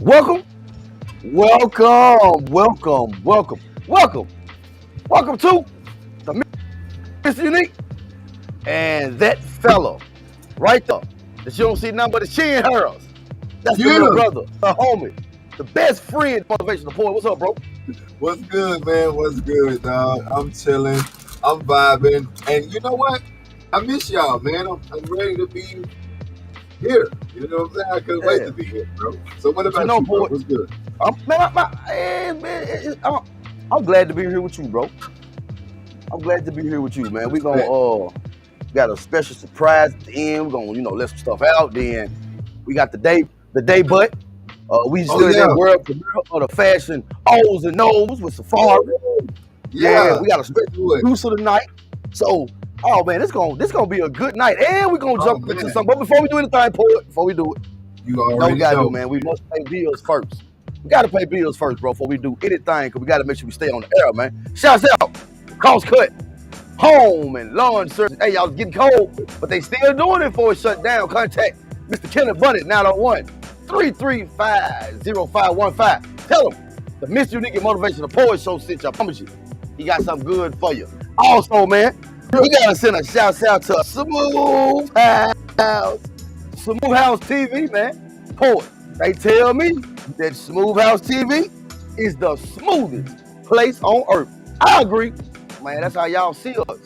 Welcome, welcome to the MrUnique and that fella right there that you don't see nothing but the chin hairs. That's the little brother, the homie, the best friend, motivational point. What's up, bro? What's good, man? What's good, dog? I'm chilling. I'm vibing. And you know what? I miss y'all, man. I'm ready to be here. You know what I'm saying? I couldn't wait to be here, bro. So what about you, bro? What's good? I'm glad to be here with you, bro. I'm glad to be here with you, man. We gonna got a special surprise at the end. We're gonna, let some stuff out. Then we got the day butt. We still in that world premiere of the fashion O's and O's with Safari. Yeah, we got a special producer tonight. So, oh man, this gonna be a good night. And we're gonna jump into something. But before we do anything, before we do it, you already know, man. We must pay bills first. We gotta pay bills first, bro, before we do anything, because we gotta make sure we stay on the air, man. Shouts out, CrossCut, home and lawn service. Hey, y'all getting cold, but they still doing it before it shut down. Contact Mr. Kenneth Bunnett, 901-335-0515. Tell him the MrUnique Motivational Poet Show sent you. I promise you, he got something good for you. Also, man, we gotta send a shout out to SmooveHouseTV, man. Poet. They tell me that SmooveHouseTV is the smoothest place on earth. I agree. Man, that's how y'all see us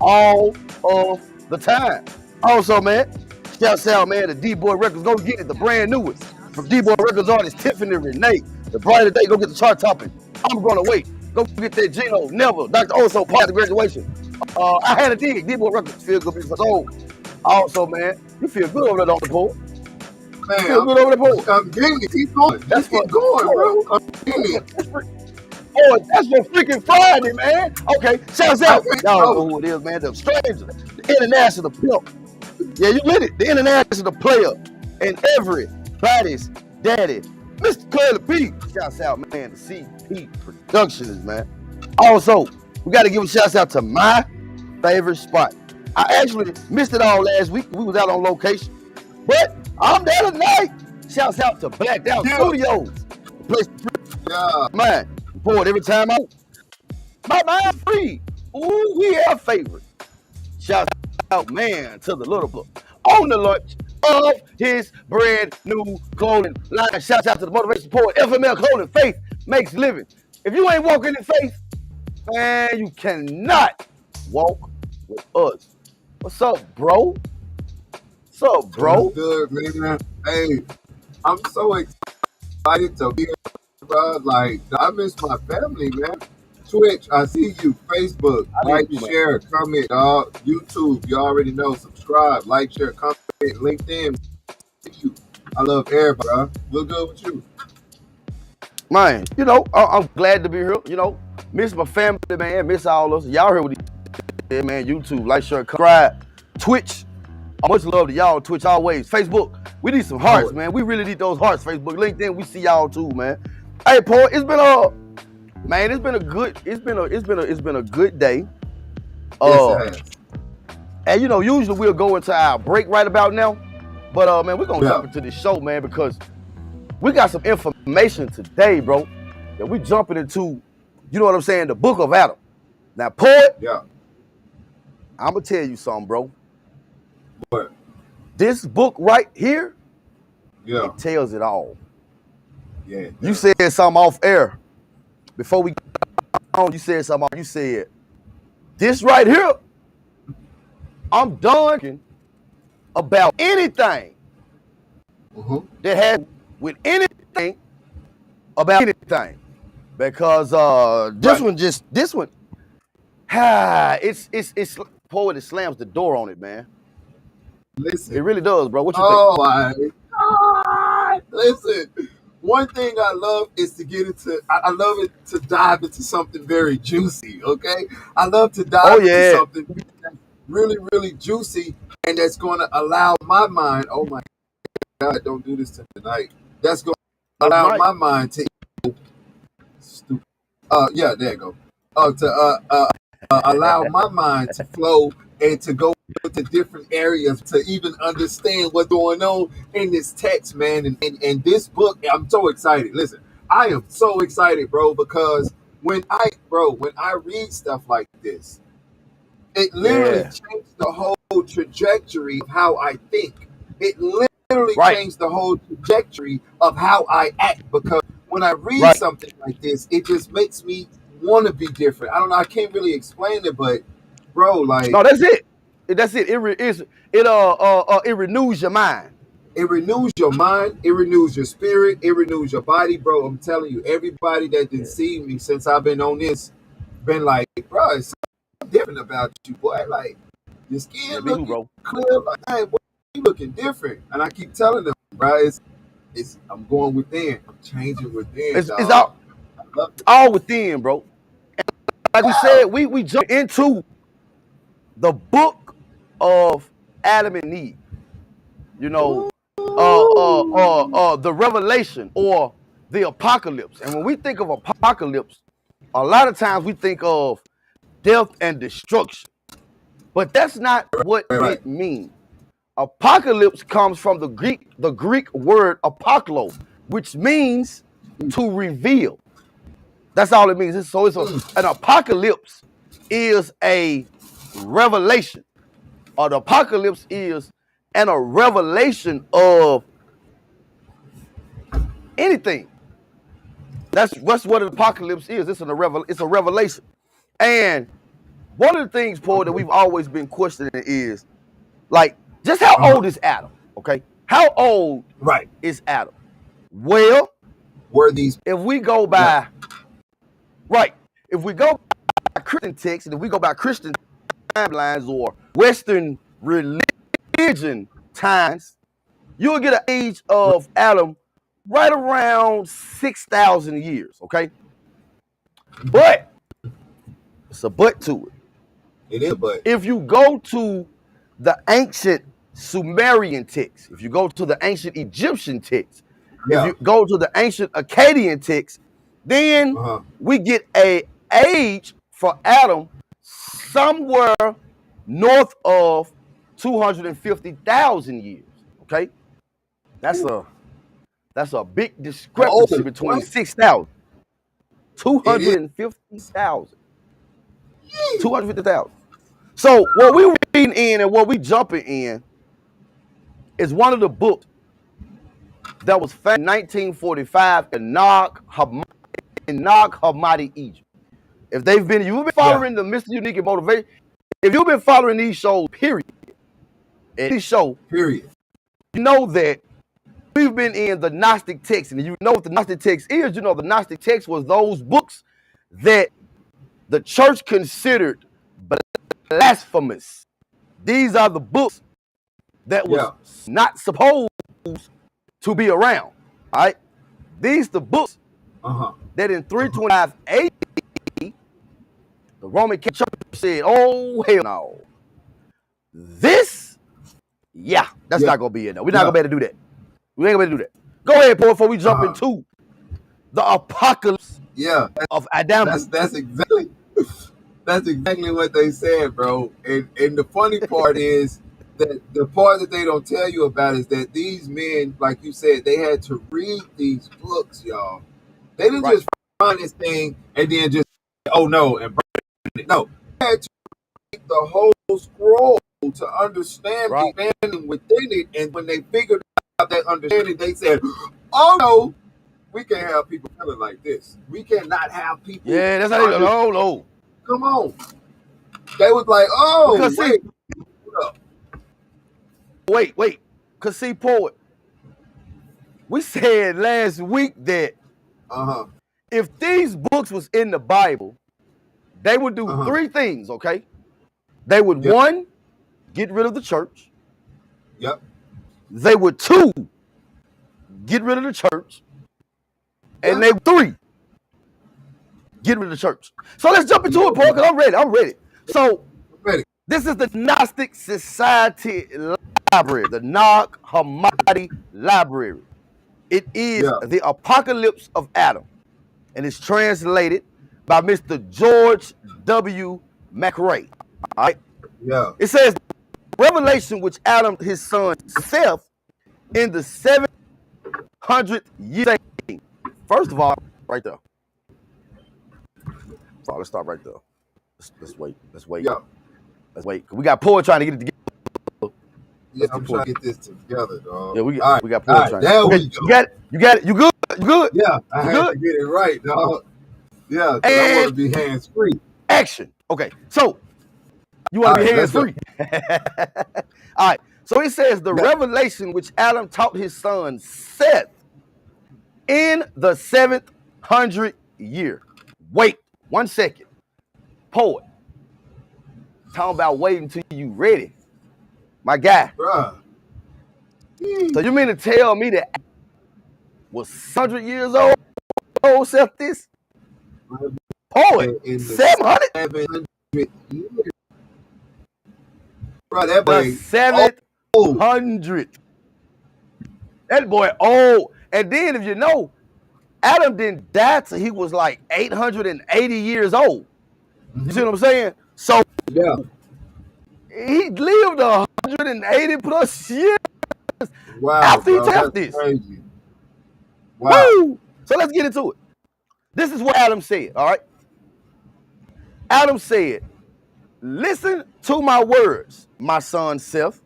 all of the time. Also, man, shout out, man, to DBoy Records. Go get it, the brand newest. From DBoy Records artist Tiffany Renee. The brighter day, go get the chart topping. I'm gonna wait. Go get that Gino, Never, Dr. Oso, part of the graduation. I had a dig. DBoy Records feel good because also, man, you feel good over there on the board. Man, feel good over the board. I'm getting it. Keep going. Let's keep going, bro. I'm getting it. Oh, that's for freaking Friday, man. Okay, shouts out. Y'all know who it is, man. The stranger, the international pimp. Yeah, you lit it. The international player and everybody's daddy, Mr. Curly P. Shouts out, man, to CP Productions, man. Also, we got to give a shout out to my favorite spot. I actually missed it all last week. We was out on location, but I'm there tonight. Shouts out to Blacked Out Studios. Place man, boy, every time my mind free. Ooh, we have favorite. Shout out, man, to the little book on the launch of his brand new clothing line. Shout out to the motivation poet, FML Clothing. Faith makes living. If you ain't walking in faith, man, you cannot walk with us. What's up, bro? What's up, bro? What's good, man? Hey, I'm so excited to be here, bro. Like, I miss my family, man. Twitch, I see you. Facebook, like, share, comment, dog. YouTube, you already know. Subscribe, like, share, comment. LinkedIn, I love everybody, bro. What's good with you? Man, I'm glad to be here. Miss my family, man. Miss all of us. Y'all heard what he said, man. YouTube, like, share, subscribe. Twitch, much love to y'all. Twitch always. Facebook, we need some hearts, man. We really need those hearts. Facebook, LinkedIn, we see y'all too, man. Hey, Paul, it's been a good day. And usually we'll go into our break right about now. But man, we're gonna jump into this show, man, because we got some information today, bro, that we jumping into, you know what I'm saying, the book of Adam. Now, Poet, I'm gonna tell you something, bro. What? This book right here, it tells it all. Yeah. You said something off air before we got on. You said something. You said this right here. I'm done about anything that has with anything about anything, because this one, it's Poet. It slams the door on it, man. Listen, it really does, bro. What you think? Oh my God! Listen. One thing I love is to get into, I love it to dive into something very juicy, okay? I love to dive into something really, really juicy, and that's going to allow my mind, oh my God, don't do this tonight. That's going to allow my mind to, stupid. There you go. To allow my mind to flow and to go into different areas to even understand what's going on in this text, man. And this book, I'm so excited. Listen, I am so excited, bro, because when I read stuff like this, it literally changed the whole trajectory of how I think. It literally changed the whole trajectory of how I act, because when I read something like this, it just makes me want to be different. I don't know. I can't really explain it, but bro, like, no, that's it. That's it. It renews your mind. It renews your mind. It renews your spirit. It renews your body, bro. I'm telling you, everybody that didn't see me since I've been on this, been like, bro, it's something different about you, boy. Like, your skin looking clear. Like, hey, boy, you looking different. And I keep telling them, bro, I'm going within. I'm changing within. It's all within, bro. And like we said, we jump into the book of Adam and Eve. You know, the revelation or the apocalypse. And when we think of apocalypse, a lot of times we think of death and destruction. But that's not what it means. Apocalypse comes from the Greek word apoklo, which means to reveal. That's all it means. An apocalypse is a revelation, or the apocalypse is a revelation of anything. That's what an apocalypse is. It's a revelation. And one of the things, Paul, that we've always been questioning is, like, just how old is Adam? Okay, how old is Adam? Well, if we go by if we go by Christian texts, and if we go by Christian timelines or Western religion times, you'll get an age of Adam right around 6,000 years. Okay, but it's a but to it. It is a but. If you go to the ancient Sumerian text, if you go to the ancient Egyptian text, if you go to the ancient Akkadian text, then we get a age for Adam somewhere north of 250,000 years. Okay, that's a big discrepancy between 6,000, 250,000, 250,000. So what we reading in and what we jumping in is one of the books that was found in 1945 in Nag Hammadi, Egypt. If you've been following the MrUnique and Motivation, if you've been following these shows, period, you know that we've been in the Gnostic text, and you know what the Gnostic text is. You know the Gnostic text was those books that the church considered blasphemous. These are the books that was not supposed to be around. All right, these the books that in 325 AD the Roman Catholic Church said, "Oh hell no, this, that's not gonna be it. No, we're not gonna be able to do that. We ain't gonna be able to do that." Go ahead, Paul, before we jump into the apocalypse of Adam. That's exactly what they said, bro. And the funny part is that the part that they don't tell you about is that these men, like you said, they had to read these books, y'all. They didn't just find this thing and then just, oh no, and burn it. No, they had to read the whole scroll to understand the understanding within it. And when they figured out that understanding, they said, oh no, we can't have people feeling like this. We cannot have people. Yeah, that's how they go. No. Come on. They was like, oh, wait. Because see, Poet, we said last week that if these books was in the Bible, they would do three things, okay? They would, one, get rid of the church. Yep. They would, two, get rid of the church. And they, three, get rid of the church. So let's jump into it, Paul, because I'm ready. So this is the Gnostic Society Library, the Nag Hammadi Library. It is the Apocalypse of Adam, and it's translated by Mr. George W. McRae. All right. Yeah. It says, revelation which Adam, his son, Seth, in the 700th year. First of all, right there. So let's start right there. Let's wait. Yeah. Let's wait. We got Paul trying to get it together. Yeah, I'm trying to get this together, dog. Yeah, we got Paul trying. There okay, we go. You got it? You good? You good? Yeah, I had to get it right, dog. Yeah, because I want to be hands-free. Action. Okay, so you want to be hands-free. All right, so it says the revelation which Adam taught his son Seth in the 700th year. Wait 1 second. Poet. Talking about waiting until you ready. My guy. Bruh. So you mean to tell me that was 100 years old Seth this? Poet. 700? 700 years. Bro, that boy 700. That boy old. And then if you know, Adam didn't die till he was like 880 years old. You see what I'm saying? So yeah, he lived 180 plus years after he taught this. Crazy. Wow. Woo! So let's get into it. This is what Adam said, all right? Adam said, listen to my words, my son Seth.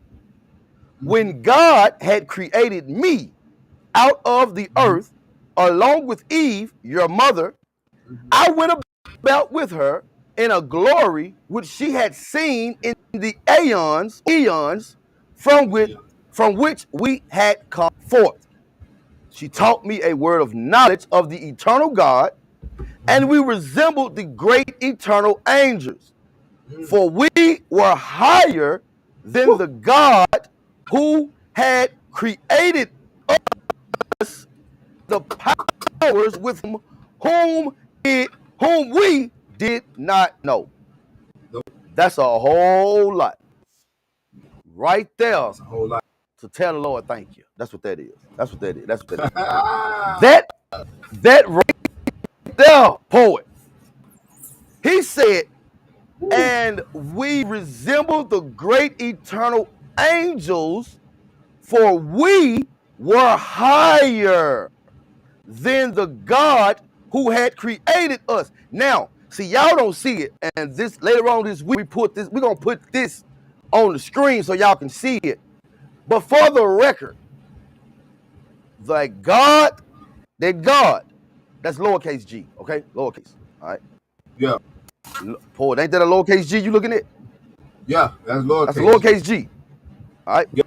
When God had created me out of the earth, along with Eve, your mother, I went about with her in a glory which she had seen in the eons from which we had come forth. She taught me a word of knowledge of the eternal God, and we resembled the great eternal angels. For we were higher than the God who had created us, the powers with whom we did not know. That's a whole lot. Right there. That's a whole lot. To tell the Lord thank you. That's what that is. That right there, poet. He said, and we resemble the great eternal angels, for we were higher than the God who had created us. Now, see, y'all don't see it, and this later on this week we're gonna put this on the screen so y'all can see it. But for the record, that God, that's lowercase g, okay? Lowercase, all right? Yeah. Paul, ain't that a lowercase g you looking at? Yeah, that's lowercase. That's a lowercase g, all right? Yeah.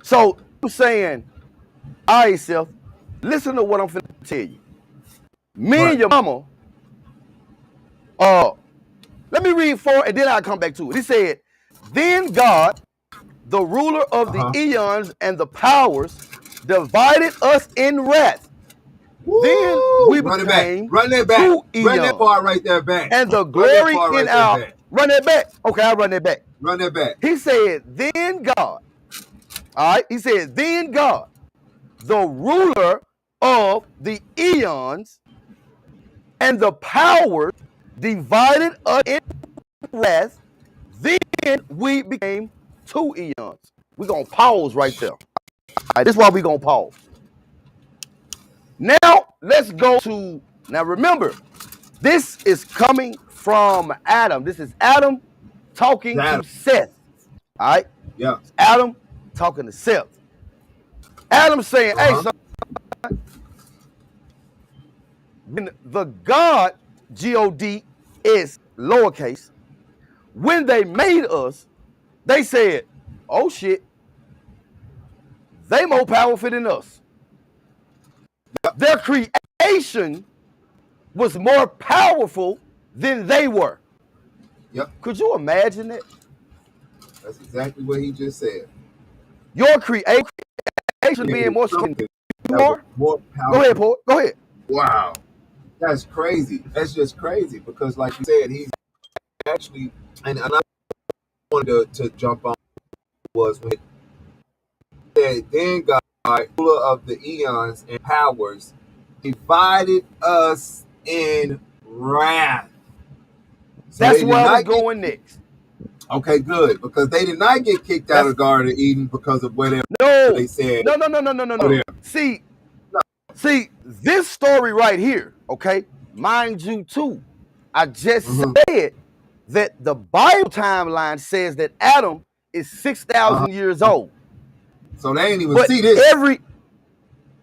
So I'm saying, all right, Seth, listen to what I'm finna tell you. Me and your mama, let me read 4 and then I'll come back to it. He said, then God, the ruler of the eons and the powers, divided us in wrath. Woo! Then we became Run that back. two eons. Run that part right there back. And the glory in our... Run that back. Okay, I'll run that back. Run that back. He said, then God. All right? He said, then God, the ruler of the eons and the powers, divided us in wrath. Then we became 2 eons. We're going to pause right there. All right, this is why we're going to pause. Now, let's go to, now remember, this is coming from Adam. This is Adam talking to Seth. All right? Yeah. It's Adam talking to Seth. Adam saying, hey, son, when the God, G-O-D, is lowercase, when they made us, they said, oh shit, they more powerful than us. Their creation was more powerful than they were. Yep. Could you imagine that? That's exactly what he just said. Your creation being more strong than you are? More powerful. Go ahead, Paul. Go ahead. Wow. That's crazy. That's just crazy because like you said, he's actually, and I wanted to jump on was when he said, then God, ruler of the eons and powers, divided us in wrath. So that's where I was going next. Okay, good, because they did not get kicked out of the Garden of Eden because of whatever they said. No. See, this story right here, okay, mind you too, I just said that the Bible timeline says that Adam is 6,000 years old. So they ain't even see this.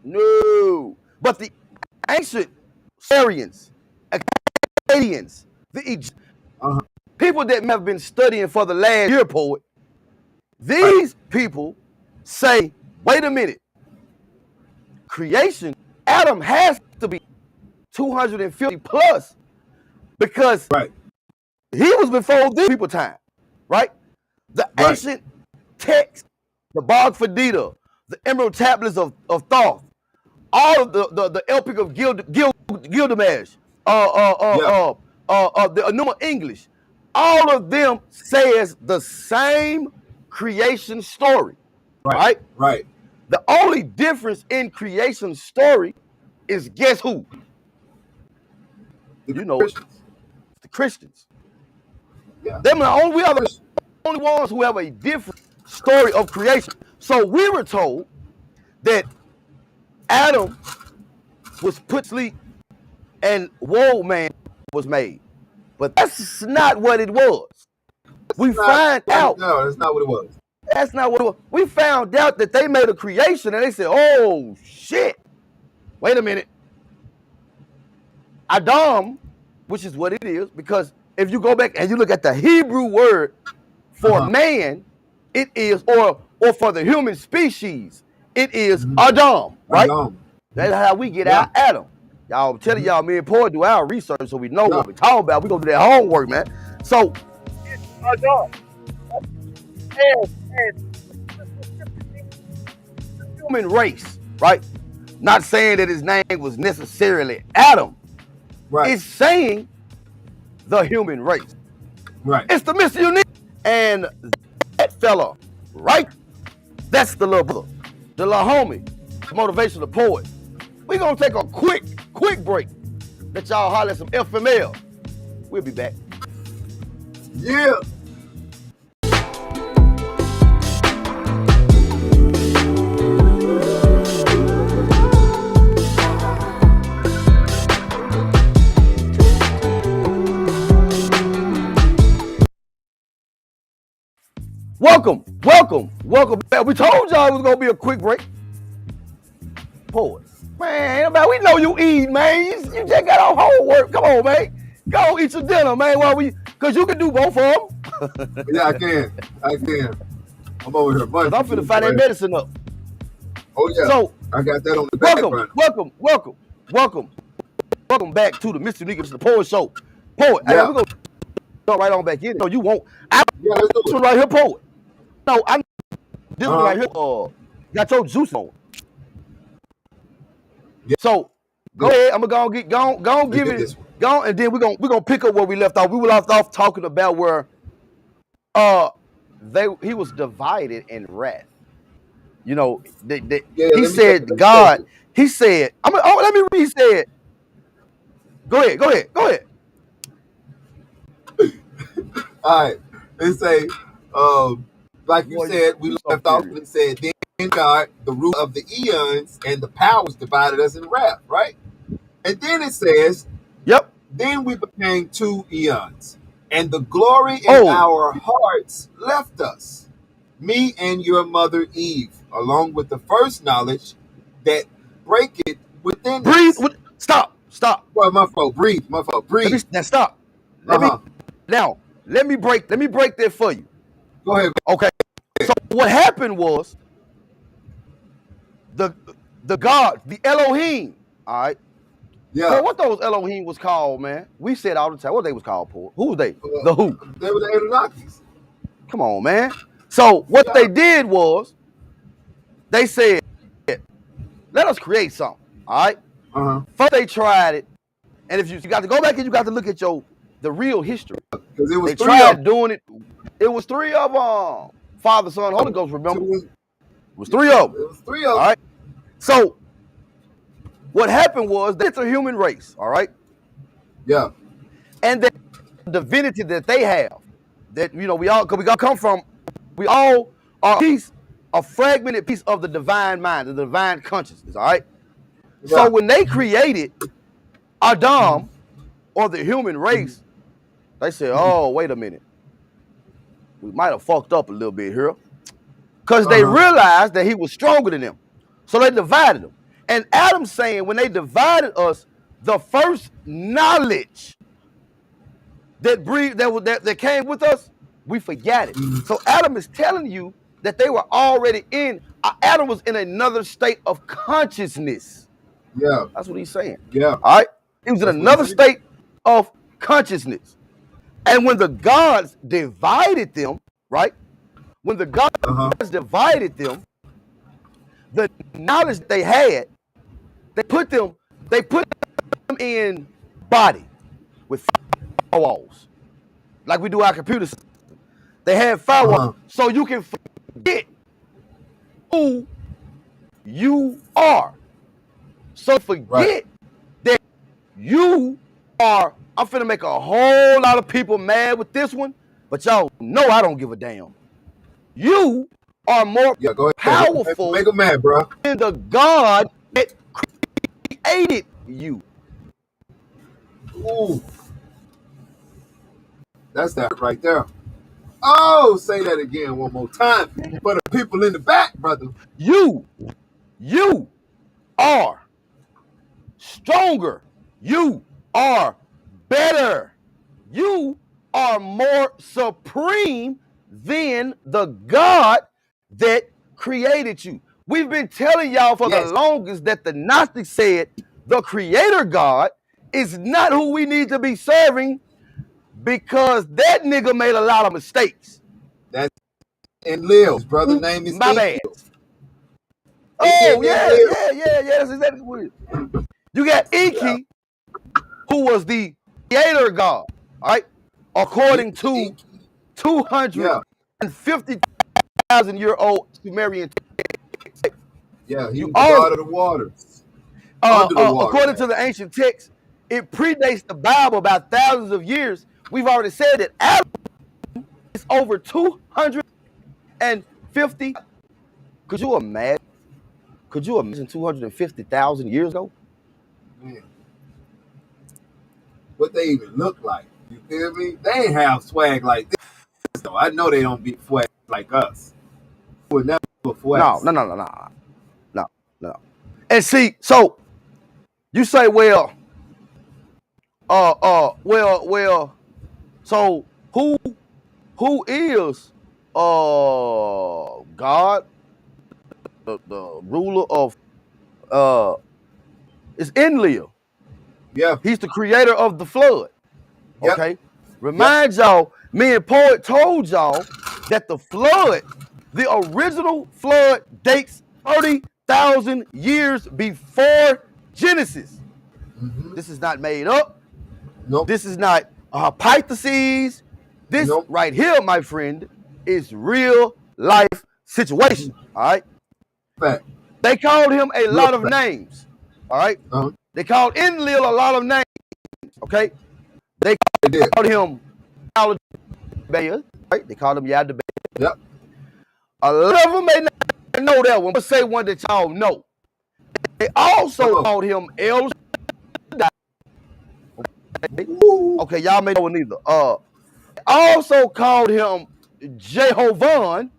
No. But the ancient Syrians, Akkadians, the Egyptians, people that have been studying for the last year, poet, these people say, wait a minute, creation, Adam has to be 250 plus because he was before these people time, right? The ancient text, the Bog Fadita, the Emerald Tablets of Thoth, all of the Epic of Gilgamesh, the Enuma English, all of them says the same creation story, right? Right. The only difference in creation story is guess who? The Christians. The Christians. Yeah. We are the only ones who have a different story of creation. So we were told that Adam was put to sleep and woe man was made. But that's not what it was. No, that's not what it was. That's not what it was. We found out that they made a creation and they said, oh shit. Wait a minute. Adam, which is what it is, because if you go back and you look at the Hebrew word for man, it is, or for the human species, it is Adam, right? Adam. That's how we get our Adam. Y'all, I'm telling y'all, me and Paul do our research so we know what we're talking about. We're going to do that homework, man. So, it's Adam. And the human race, right? Not saying that his name was necessarily Adam. Right. It's saying the human race. Right. It's the MrUnique. And that fella, right? That's the little brother, the little homie, the motivational poet. We're going to take a quick break. Let y'all holler at some FML. We'll be back. Yeah. Welcome back. We told y'all it was going to be a quick break. Poet. Man, we know you eat, man. You just got our homework. Come on, man. Go eat your dinner, man. Because you can do both of them. Yeah, I can. I'm over here. Because I'm finna find that medicine up. Oh, yeah. So, I got that on the background. Welcome back to the MrUnique the Poet Show. Poet, we're going to go right on back in. No, you won't. Let's do this one right here, Poet. No, this one right here got your juice on. Yeah. So go ahead. I'm gonna go give it. Go and then we're gonna pick up where we left off. We were left off talking about where he was divided in wrath. You know, he said God. He said, let me read. He said, go ahead. All right. They say, like you said, we left off and it said, then God, the root of the eons and the powers divided us in wrath, right? And then it says, then we became 2 eons, and the glory in our hearts left us, me and your mother Eve, along with the first knowledge that breaketh within us. Stop. Well, my fault. Breathe. Now stop. Let me break that for you. Go ahead. Okay. So what happened was the God, the Elohim, all right? Yeah. So what those Elohim was called, man? We said all the time. What they was called, Paul? Who was they? The who? They were the Anunnakis. Come on, man. So what they did was they said, let us create something, all right? First they tried it, and if you got to go back and you got to look at the real history. Because it was they tried doing it. It was 3 of them. Father, Son, Holy Ghost, remember? It was 3 of them. It was 3 of them. All right. So what happened was it's a human race, all right? Yeah. And the divinity that they have, that we all come from. We all are a fragmented piece of the divine mind, the divine consciousness. All right. Yeah. So when they created Adam or the human race, they said, "Oh, wait a minute, we might have fucked up a little bit here," because they realized that he was stronger than them. So they divided him. And Adam's saying, when they divided us, the first knowledge that came with us, we forgot it. So Adam is telling you that they were already Adam was in another state of consciousness. Yeah. That's what he's saying. Yeah. All right. He was in another state of consciousness. And when the gods divided them, right? When the gods divided them, the knowledge they had, they put them in body with firewalls, like we do our computer system. They had firewalls, so you can forget who you are. So forget that you are. I'm finna make a whole lot of people mad with this one, but y'all know I don't give a damn. You are more powerful make them mad, bro. than the God that created you. Ooh. That's that right there. Oh, say that again one more time for the people in the back, brother. You are stronger. You are better. You are more supreme than the God that created you. We've been telling y'all for the longest that the Gnostics said the creator God is not who we need to be serving because that nigga made a lot of mistakes. That's and Lil's brother name is my bad. Oh, yeah. That's exactly what it is. You got Enki, who was the creator God, all right? According to 250,000-year-old Sumerian text. Yeah, he was the god of the waters. According to the ancient text, it predates the Bible about thousands of years. We've already said that Adam is over 250. Could you imagine 250,000 years ago? Man. What they even look like. You feel me? They ain't have swag like this, though. I know they don't be swag like us. Would never flex. No. And see, so you say, well, so who is God, the ruler of is Enlil. Yeah. He's the creator of the flood. Okay. Yep. Remind y'all, me and Poet told y'all that the flood, the original flood dates 30,000 years before Genesis. This is not made up. Nope. This is not a hypothesis. This right here, my friend, is real life situation. All right. Fact. They called him a lot of names. All right. They called Enlil a lot of names. Okay. They called him Yaldabaoth, right? They called him Yaldabaoth. Yep. A lot of them may not know that one. Let's say one that y'all know. They also called him El Shaddai. Okay, y'all may know one either. They also called him Jehovah,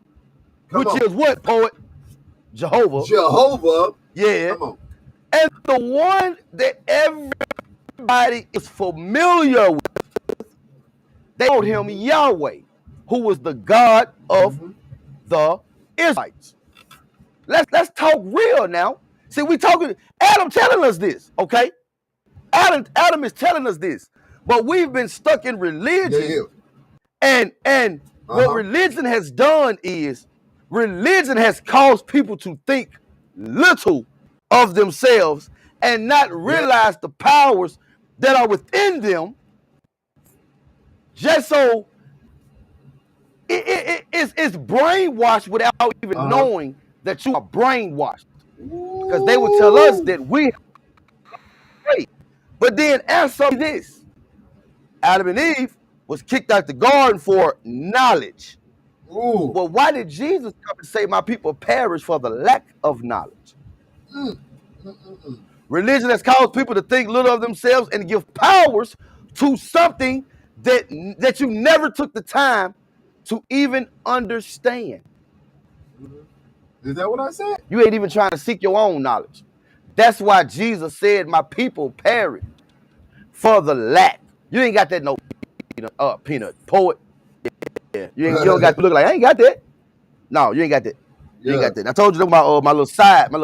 which is what, Poet? Jehovah. Yeah. Come on. And the one that everybody is familiar with, they called him Yahweh, who was the God of the Israelites. Let's talk real now. See, we talking, Adam telling us this, okay? Adam is telling us this, but we've been stuck in religion. And what religion has done is religion has caused people to think little of themselves and not realize the powers that are within them, just so it's brainwashed without even knowing that you are brainwashed. Because they would tell us that we are. But then answer this. Adam and Eve was kicked out the garden for knowledge. Ooh. Well, why did Jesus come and say my people perish for the lack of knowledge? Religion has caused people to think little of themselves and give powers to something that you never took the time to even understand. Is that what I said? You ain't even trying to seek your own knowledge. That's why Jesus said, my people perish for the lack. You ain't got that no peanut poet. Yeah. You don't got to look like, I ain't got that. No, you ain't got that. You ain't got that. I told you my little sides.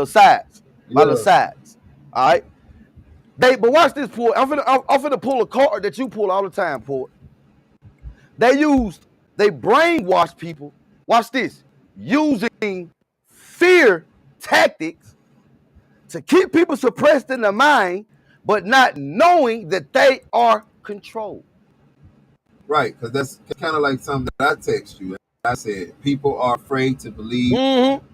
All right. But watch this, Poet. I'm finna pull a card that you pull all the time, Poet. They brainwash people. Watch this. Using fear tactics to keep people suppressed in their mind, but not knowing that they are controlled. Right, because that's kind of like something that I text you. I said people are afraid to believe. Mm-hmm.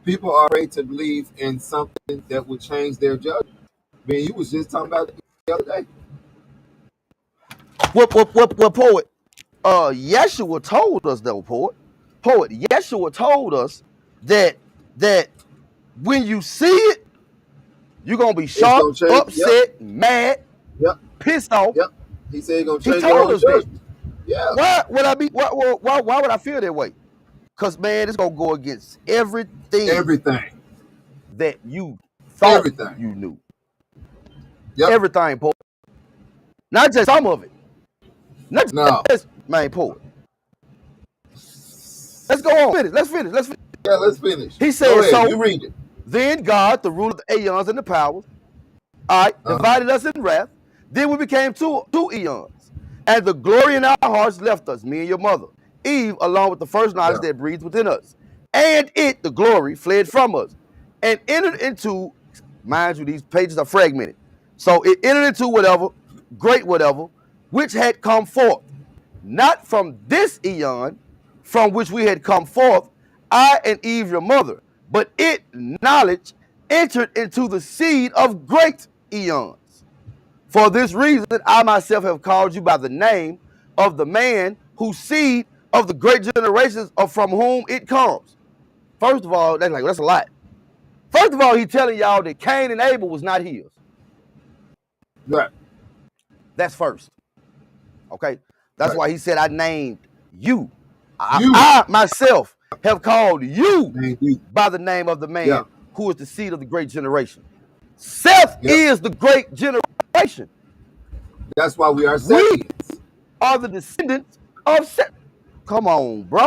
People are afraid to believe in something that will change their judgment. I mean, you was just talking about it the other day. What Poet? Yeshua told us though, Poet. Yeshua told us that when you see it, you're gonna be shocked, upset, mad, pissed off. Yep. He said he's gonna change your whole judgment. Yeah. Why would I be? Why would I feel that way? Because man, it's gonna go against everything that you thought you knew. Yep. Everything, Poet. Not just some of it. Not just man, Poet. Let's go on. Let's finish. Yeah, let's finish. He said, so you read it. Then God, the ruler of the aeons and the powers, divided us in wrath. Then we became two eons. And the glory in our hearts left us, me and your mother, Eve, along with the first knowledge that breathes within us. And it, the glory, fled from us and entered into, mind you, these pages are fragmented. So it entered into whatever, which had come forth. Not from this eon, from which we had come forth, I and Eve, your mother, but it, knowledge, entered into the seed of great eons. For this reason, I myself have called you by the name of the man whose seed of the great generations are from whom it comes. First of all, that's a lot. First of all, he's telling y'all that Cain and Abel was not his. Right. That's first. Okay? That's why he said, I named you. I myself have called you by the name of the man who is the seed of the great generation. Seth is the great generation. That's why we are Sethians. We are the descendants of Seth. Come on, bro.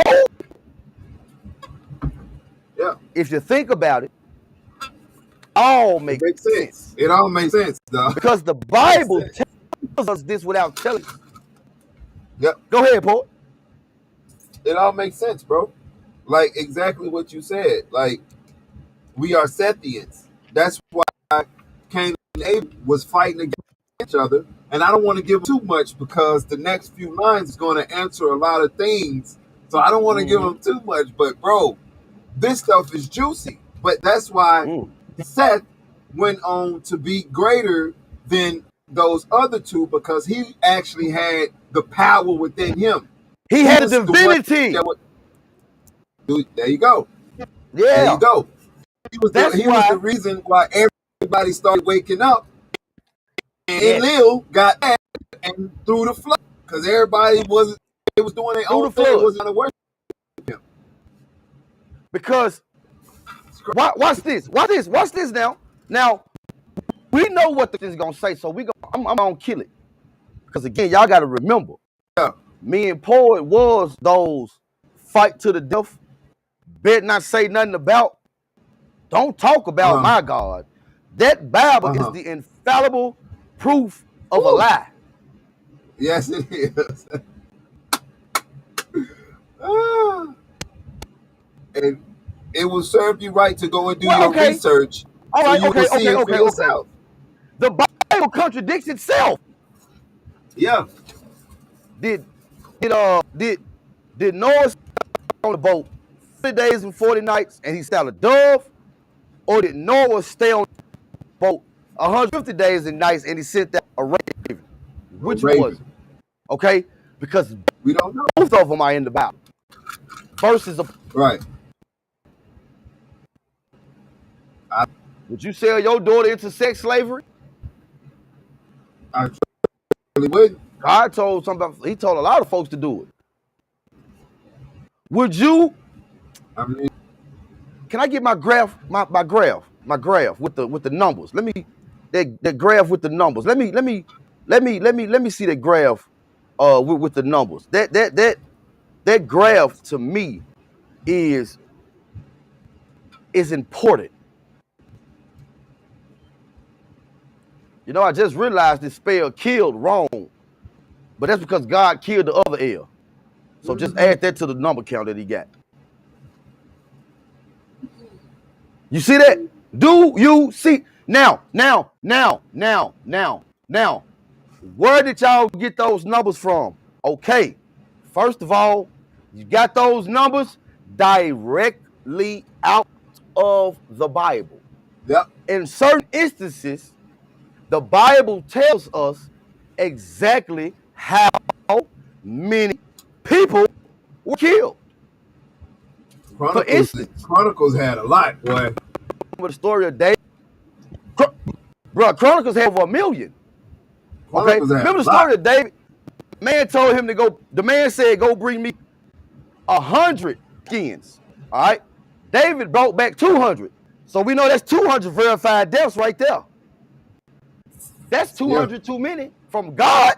Yeah. If you think about it, all makes sense. It all makes sense, though. Because the Bible tells us this without telling us. Yep. Go ahead, Paul. It all makes sense, bro. Like exactly what you said. Like we are Sethians. That's why Cain and Abel was fighting against each other. And I don't want to give too much because the next few lines is going to answer a lot of things. So I don't want to give them too much. But bro, this stuff is juicy. But that's why Seth went on to be greater than those other two because he actually had the power within him. He had a divinity. There you go. Yeah. There you go. He was the reason why everybody started waking up. And Lil got mad and threw the flood. Because everybody was doing their own thing. Wasn't going to worship him. Because, watch this. Watch this now. Now, we know what this is going to say, so I'm going to kill it. Because, again, y'all got to remember. Yeah. Me and Poet was those fight to the death, bet not say nothing about, don't talk about my God. That Bible is the infallible proof of a lie. Yes, it is. And it will serve you right to go and do your research. All right, so yourself. The Bible contradicts itself. Yeah. Did Noah stay on the boat 40 days and 40 nights and he saw a dove? Or did Noah stay on the boat 150 days and nights and he sent out a raven? Which was it? Okay? because we don't know. Both of them are in the Bible. Verses of right. Would you sell your daughter into sex slavery? I really wouldn't. God told somebody. He told a lot of folks to do it. Would you? I mean, can I get my graph? My graph with the numbers. Let me that graph with the numbers. Let me see that graph with the numbers. That graph to me is important. You know, I just realized this spell killed wrong, but that's because God killed the other L. So just add that to the number count that he got. You see that? Do you see? Now. Where did y'all get those numbers from? Okay. First of all, you got those numbers directly out of the Bible. Yep. In certain instances, the Bible tells us exactly how many people were killed. For instance, Chronicles had a lot, boy. Remember the story of David? Bro, Chronicles had over 1 million. Okay, remember the story of David? Man told him to go. The man said, "Go bring me 100 skins." All right, David brought back 200. So we know that's 200 verified deaths right there. That's 200 too many from God.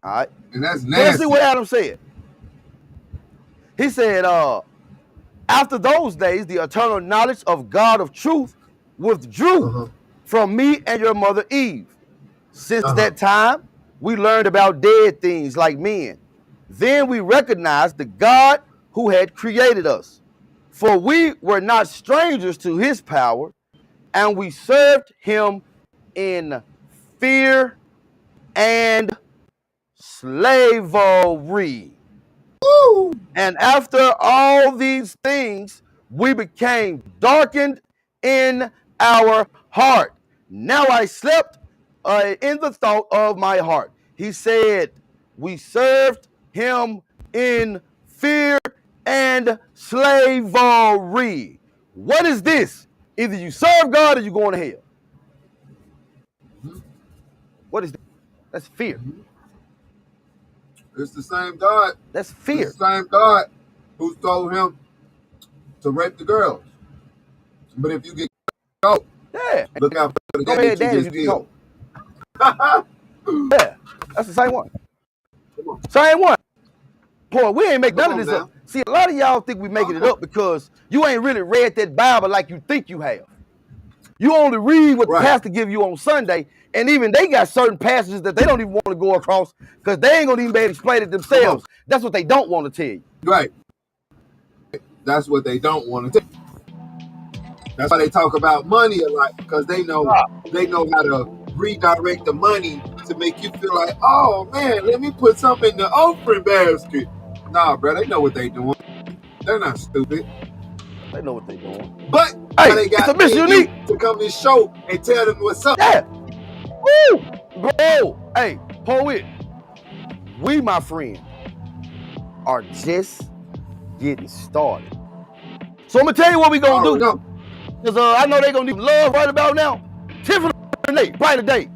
All right, and that's nasty. So let's see what Adam said. He said, "After those days, the eternal knowledge of God of truth withdrew from me and your mother Eve. Since that time, we learned about dead things like men. Then we recognized the God who had created us. For we were not strangers to his power, and we served him in fear and slavery. Woo! And after all these things, we became darkened in our heart. Now I slept in the thought of my heart." He said, we served him in fear and slavery. What is this? Either you serve God or you're going to hell. What is that? That's fear. It's the same God. That's fear. It's the same God who told him to rape the girls. But if you get caught, look out for the guy that you just killed. Yeah, that's the same one. Same one. Boy, we ain't make none of this up. See, a lot of y'all think we making it up because you ain't really read that Bible like you think you have. You only read what the pastor give you on Sunday, and even they got certain passages that they don't even want to go across because they ain't gonna even be able to explain it themselves. That's what they don't want to tell you. Right. That's what they don't want to tell you. That's why they talk about money a lot, because they know how to redirect the money to make you feel like, oh man, let me put something in the offering basket. Nah, bro, they know what they doing. They're not stupid. They know what they doing. But hey, they got MrUnique to come to this show and tell them what's up. Yeah. Woo! Bro, hey, poet, we, my friend, are just getting started. So I'm gonna tell you what we gonna do. Because I know they're gonna need love right about now. Tiffany Renee, brighter day.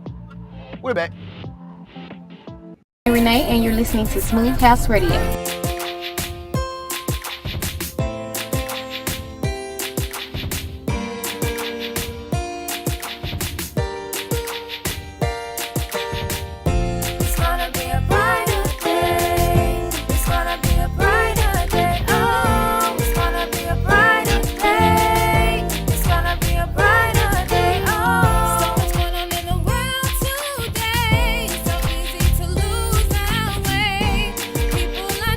We're back. Renee, and you're listening to Smooth House Radio. People are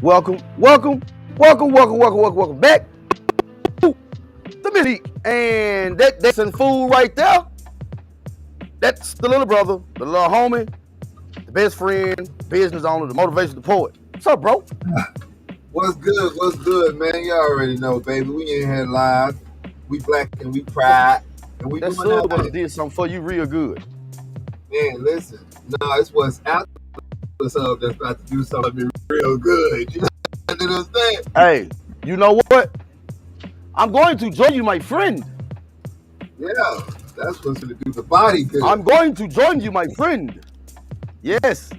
Welcome back to the MrUnique. And that's some food right there. That's the little brother, the little homie, the best friend, business owner, the motivational poet. What's up, bro? What's good, man? You already know, baby. We in here live. We black and we pride. And we That doing that sub thing. did something for you real good. Man, listen. No, it's what's after the sub that's about to do something real good. You know what I'm saying? Hey, you know what? I'm going to join you, my friend. Yeah, that's what's going to do the body good. I'm going to join you, my friend. Yes,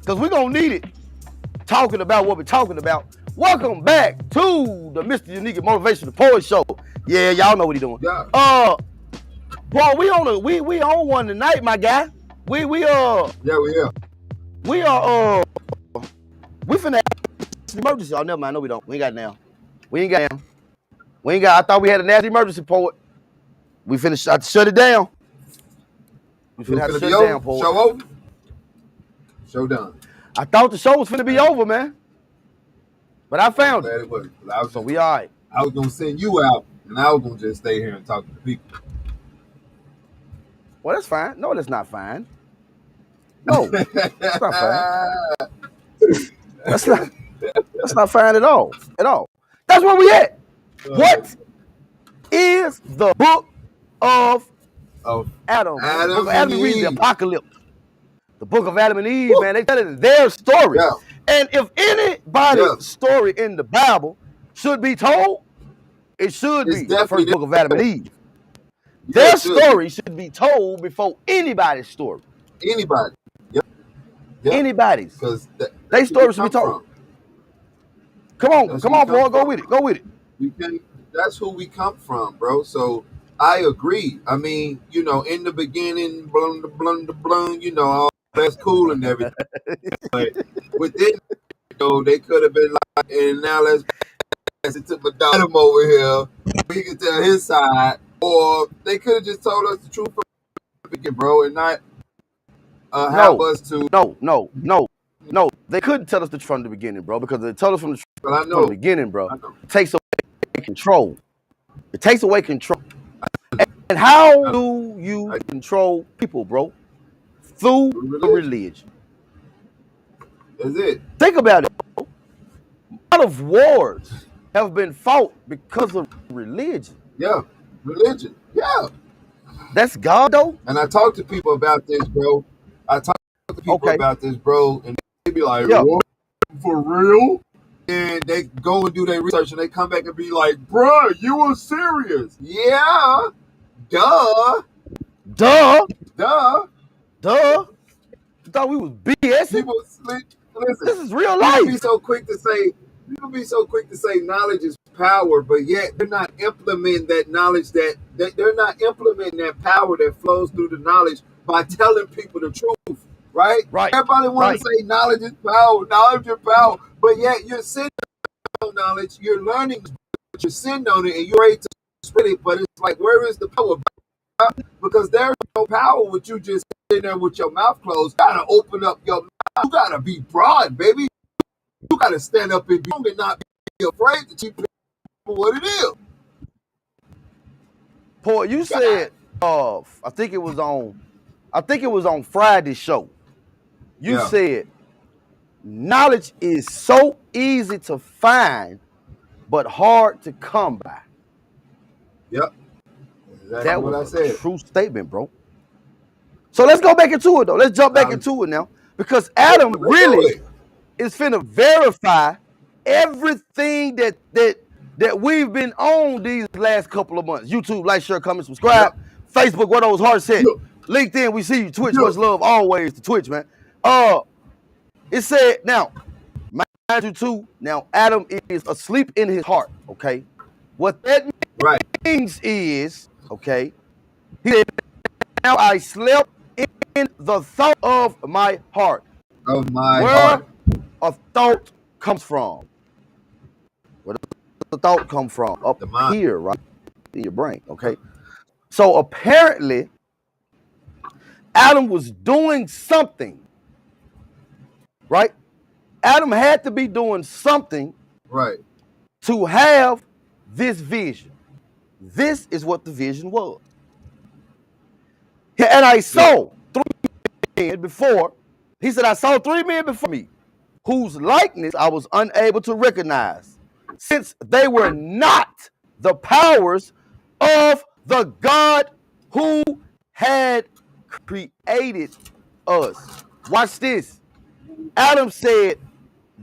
because we're going to need it. Talking about what we're talking about. Welcome back to the MrUnique Motivational Poet Show. Yeah, y'all know what he's doing. Yeah. Bro, we on one tonight, my guy. We finna have emergency. Oh, never mind. No, we don't. We ain't got it now. I thought we had a nasty emergency, poet. We finna have to shut it down. We finna have to shut it down, poet. Show over. Show done. I thought the show was finna be over, man. But I found it. So we all right. I was gonna send you out, and I was gonna just stay here and talk to the people. Well, that's fine. No, that's not fine. No, that's not fine. That's not fine at all. That's where we at. What is the book of Adam? The book of Adam and Eve, the apocalypse. The book of Adam and Eve, man, they telling their story. Yeah. And if anybody's story in the Bible should be told, it should be the first book of Adam and Eve. Their story should be told before anybody's story. Anybody. Yep. Anybody's. Because their story should be told. Come on, boy. Go with it. That's who we come from, bro. So I agree. I mean, you know, in the beginning, blum, you know, all that's cool and everything. But within, you know, they could have been like, and now let's pass it to Madonna over here. We can tell his side. Or they could have just told us the truth from the beginning, bro, and not have us to. No. They couldn't tell us the truth from the beginning, bro, because they told us from the truth from the beginning, bro. It takes away control. It takes away control. And how do you control people, bro? Through religion. That's it. Think about it, bro. A lot of wars have been fought because of religion. Yeah, religion. Yeah. That's God, though? And I talk to people about this, bro. And they be like, what? For real? And they go and do their research, and they come back and be like, bro, you were serious. Yeah. Duh. You thought we was BS? People, listen, this is real life. People be so quick to say knowledge is power, but yet they're not implementing that knowledge, they're not implementing that power that flows through the knowledge by telling people the truth, right? Everybody wants to say knowledge is power, but yet you're sitting on knowledge, you're learning, but you're sitting on it, and you're ready to spread it, but it's like, where is the power? Because there's no power with you just sitting there with your mouth closed. You gotta open up your mouth. You gotta be broad, baby. You gotta stand up and be strong and not be afraid to teach people what it is. Paul, you said I think it was on Friday's show. You said knowledge is so easy to find but hard to come by. Yep. Exactly that was a true statement, bro. So let's go back into it, though. Let's jump back into it now. Because Adam really is finna verify everything that we've been on these last couple of months. YouTube, like, share, comment, subscribe. Facebook, where those hearts at. LinkedIn, we see you. Twitch, much love always to Twitch, man. It said, now, mind you too, now Adam is asleep in his heart, okay? What that means is, okay, he said, now I slept in the thought of my heart. Where a thought comes from. Where does the thought come from? Up here, right? In your brain, okay? So apparently, Adam was doing something, right? Adam had to be doing something to have this vision. This is what the vision was. And I saw 3 men before. He said, I saw 3 men before me, whose likeness I was unable to recognize, since they were not the powers of the God who had created us. Watch this. Adam said,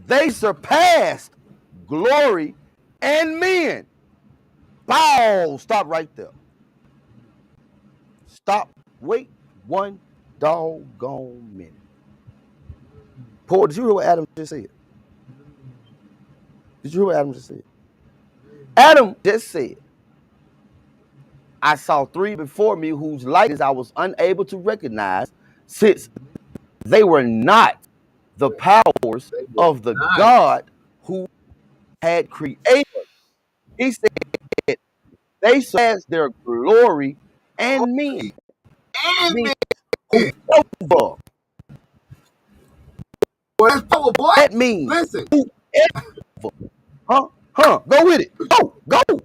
they surpassed glory and men. Bow. Stop right there. Stop. Wait 1 doggone minute. Paul, did you hear what Adam just said? Did you hear what Adam just said? Adam just said, I saw 3 before me whose likeness I was unable to recognize, since they were not the powers of the God who had created us. He said, they surpassed their glory and men. Whoever. Well, that's power, boy. That means listen. Whoever. Go with it. Go. Boy,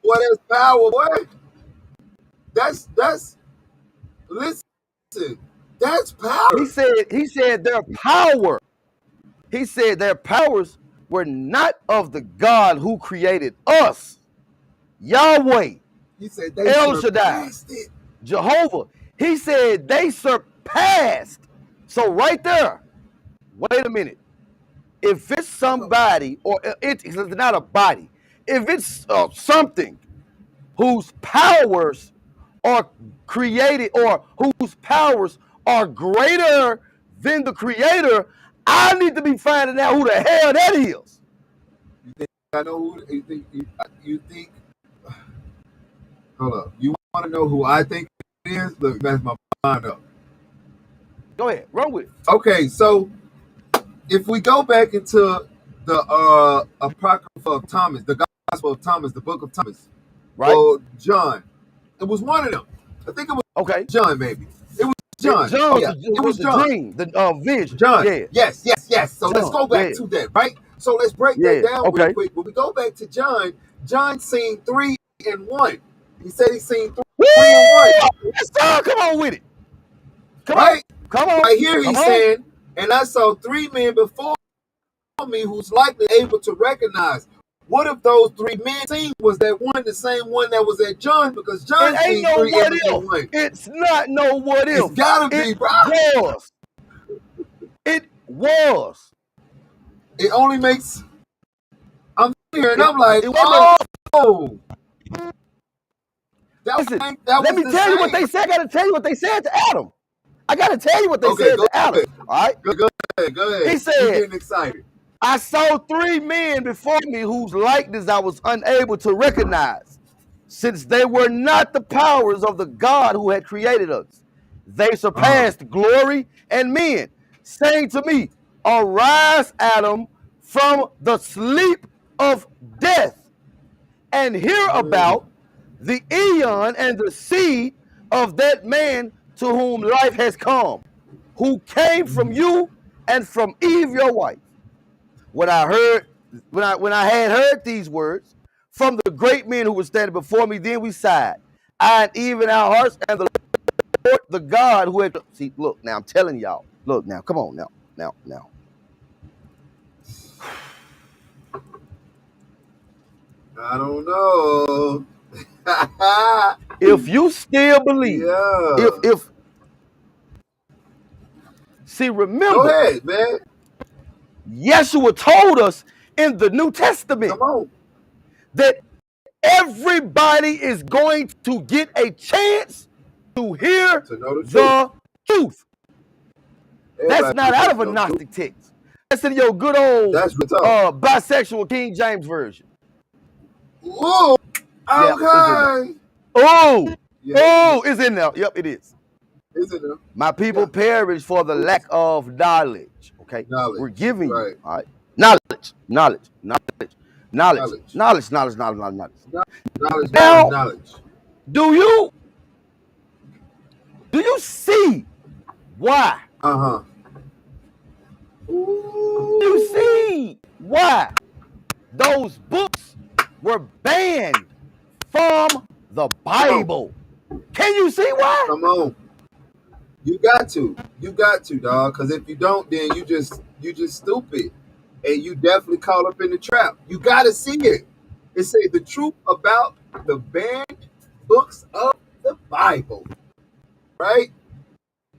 that's power, boy. That's listen. That's power. He said their power. He said their powers were not of the God who created us. Yahweh. He said they El Shaddai. It. Jehovah. He said they surpassed. So right there, wait a minute. If it's somebody, or it's not a body, if it's something whose powers are created or whose powers are greater than the creator, I need to be finding out who the hell that is. You think I know who you think hold up. You want to know who I think it is? Look, that's my mind up. Go ahead, run with it. Okay, so if we go back into the Apocrypha of Thomas, the Gospel of Thomas, the Book of Thomas, right? Or John, it was one of them. I think it was John, maybe. It was John. It was John. The dream, the vision. John. Yeah. Yes. So John, let's go back to that, right? So let's break that down real quick. When we go back to John, John seen 3 and 1. He said he seen 3 and 1. Yes, sir. Come on with it. Come on. Right here he's saying, and I saw 3 men before me who's likely able to recognize. What if those 3 men seen was that one the same one that was at John? Because John seen 3 and 1. It's not no what if. It's gotta be, bro. It was. It only makes. I'm here and I'm like, oh. Let me tell you what they said. I gotta tell you what they said to Adam. I gotta tell you what they said to Adam. All right. Go ahead. He said, you're getting excited. I saw 3 men before me whose likeness I was unable to recognize, since they were not the powers of the God who had created us. They surpassed glory and men, saying to me, arise, Adam, from the sleep of death, and hear about the eon and the seed of that man to whom life has come, who came from you and from Eve your wife. When I had heard these words from the great men who were standing before me, then we sighed, I and even our hearts, and the Lord, the God who had. See, look now, I'm telling y'all. Look now, come on now. I don't know. If you still believe, remember. Go ahead, man. Yeshua told us in the New Testament that everybody is going to get a chance to hear the truth. That's not out of a Gnostic text. That's in your good old bisexual King James version. Whoa. Okay. It's in there. Yep, it is. It's in there. My people perish for the lack of knowledge. Okay, we're giving you all right. Knowledge. Now, do you see why? You see why those books were banned from the Bible? Can you see why? Come on. You got to, dog. Because if you don't, then you just stupid, and you definitely caught up in the trap. You got to see it. It say the truth about the banned books of the Bible, right?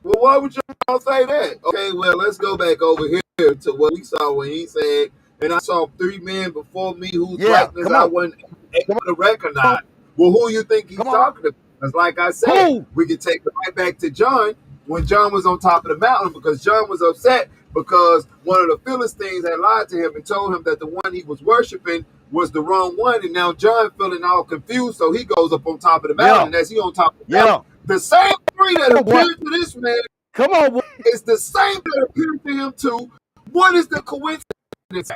Well, why would y'all say that? Okay, well, let's go back over here to what we saw when he said, and I saw 3 men before me whose likeness I wasn't able to recognize. Well, who you think he's talking about? Because like I said, we can take it right back to John, when John was on top of the mountain, because John was upset because one of the Philistines had lied to him and told him that the one he was worshiping was the wrong one, and now John feeling all confused, so he goes up on top of the mountain, and as he on top of the mountain, the same 3 that appeared to this man, is the same that appeared to him too. What is the coincidence?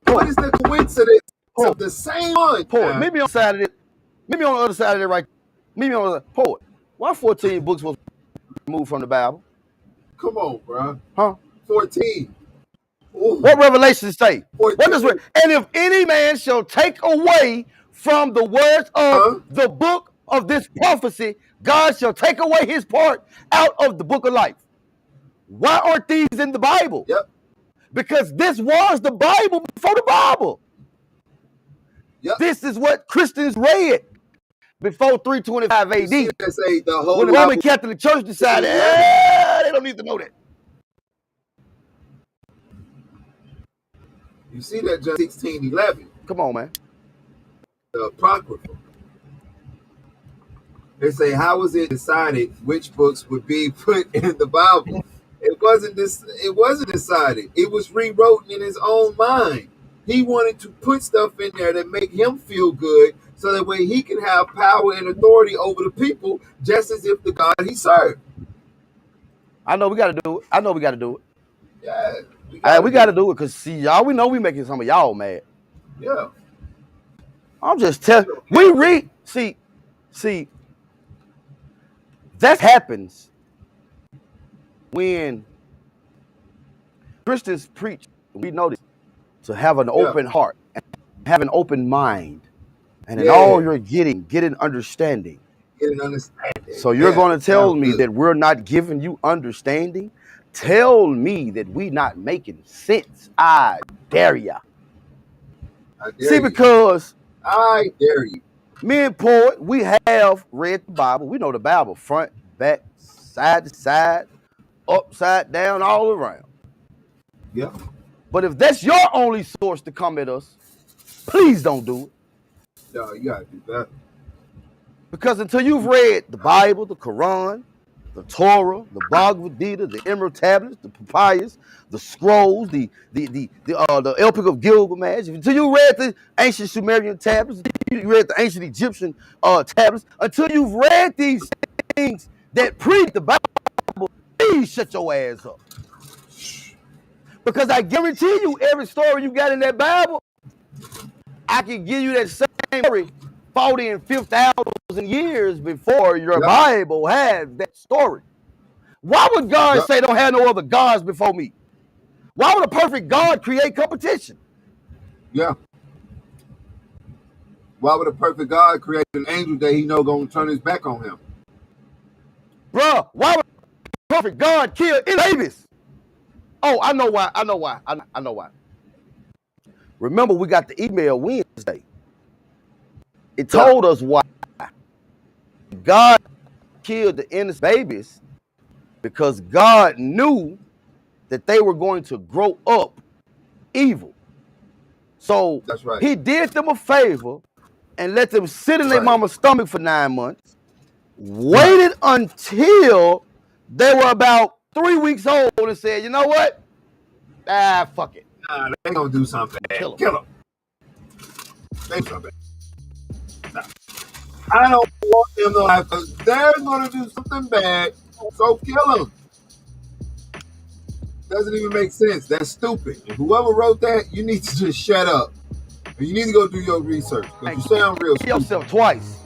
What is the coincidence of the same one? Poet, maybe on the side of it, maybe on the other side of it, right? Maybe on the poet. Why 14 books was removed from the Bible? Come on, bro. Huh? 14. Ooh. What Revelation say? What does and if any man shall take away from the words of the book of this prophecy, God shall take away his part out of the book of life. Why aren't these in the Bible? Yep. Because this was the Bible before the Bible. Yep. This is what Christians read before 325 AD. Say the whole when the Roman Catholic Church decided, they don't need to know that. You see that John 16:11. Come on, man. The Apocrypha. They say, how was it decided which books would be put in the Bible? It wasn't decided. It was rewritten in his own mind. He wanted to put stuff in there that make him feel good, so that way he can have power and authority over the people, just as if the God he served. I know we got to do it. Yeah. We got to do it because, see, y'all, we know we making some of y'all mad. Yeah. I'm just telling you. We read, see, that happens when Christians preach. We know this, to have an open heart, and have an open mind, and in all you're get an understanding. So you're going to tell me that we're not giving you understanding? Tell me that we not making sense. I dare ya. See, because I dare you. Me and Poet, we have read the Bible. We know the Bible front, back, side to side, upside down, all around. Yeah. But if that's your only source to come at us, please don't do it. No, you gotta do that. Because until you've read the Bible, the Quran, the Torah, the Bhagavad Gita, the Emerald Tablets, the Papyrus, the Scrolls, the Epic of Gilgamesh, until you read the ancient Sumerian tablets, you read the ancient Egyptian tablets, until you've read these things that preach the Bible, please shut your ass up. Because I guarantee you, every story you got in that Bible, I can give you that same story 40 and 50,000 years before your Bible has that story. Why would God say don't have no other gods before me? Why would a perfect God create competition? Yeah. Why would a perfect God create an angel that he know gonna turn his back on him? Bruh, why would a perfect God kill his babies? Oh, I know why. I know why. Remember, we got the email Wednesday. It told us why God killed the innocent babies, because God knew that they were going to grow up evil. So that's right. He did them a favor and let them sit in their mama's stomach for 9 months, waited until they were about 3 weeks old and said, you know what? Fuck it. Nah, they gonna do something bad. Kill them. They do something bad. Nah. I don't want them to life because they're gonna do something bad, so kill them. Doesn't even make sense. That's stupid. And whoever wrote that, you need to just shut up. And you need to go do your research because you sound real stupid. Yourself twice.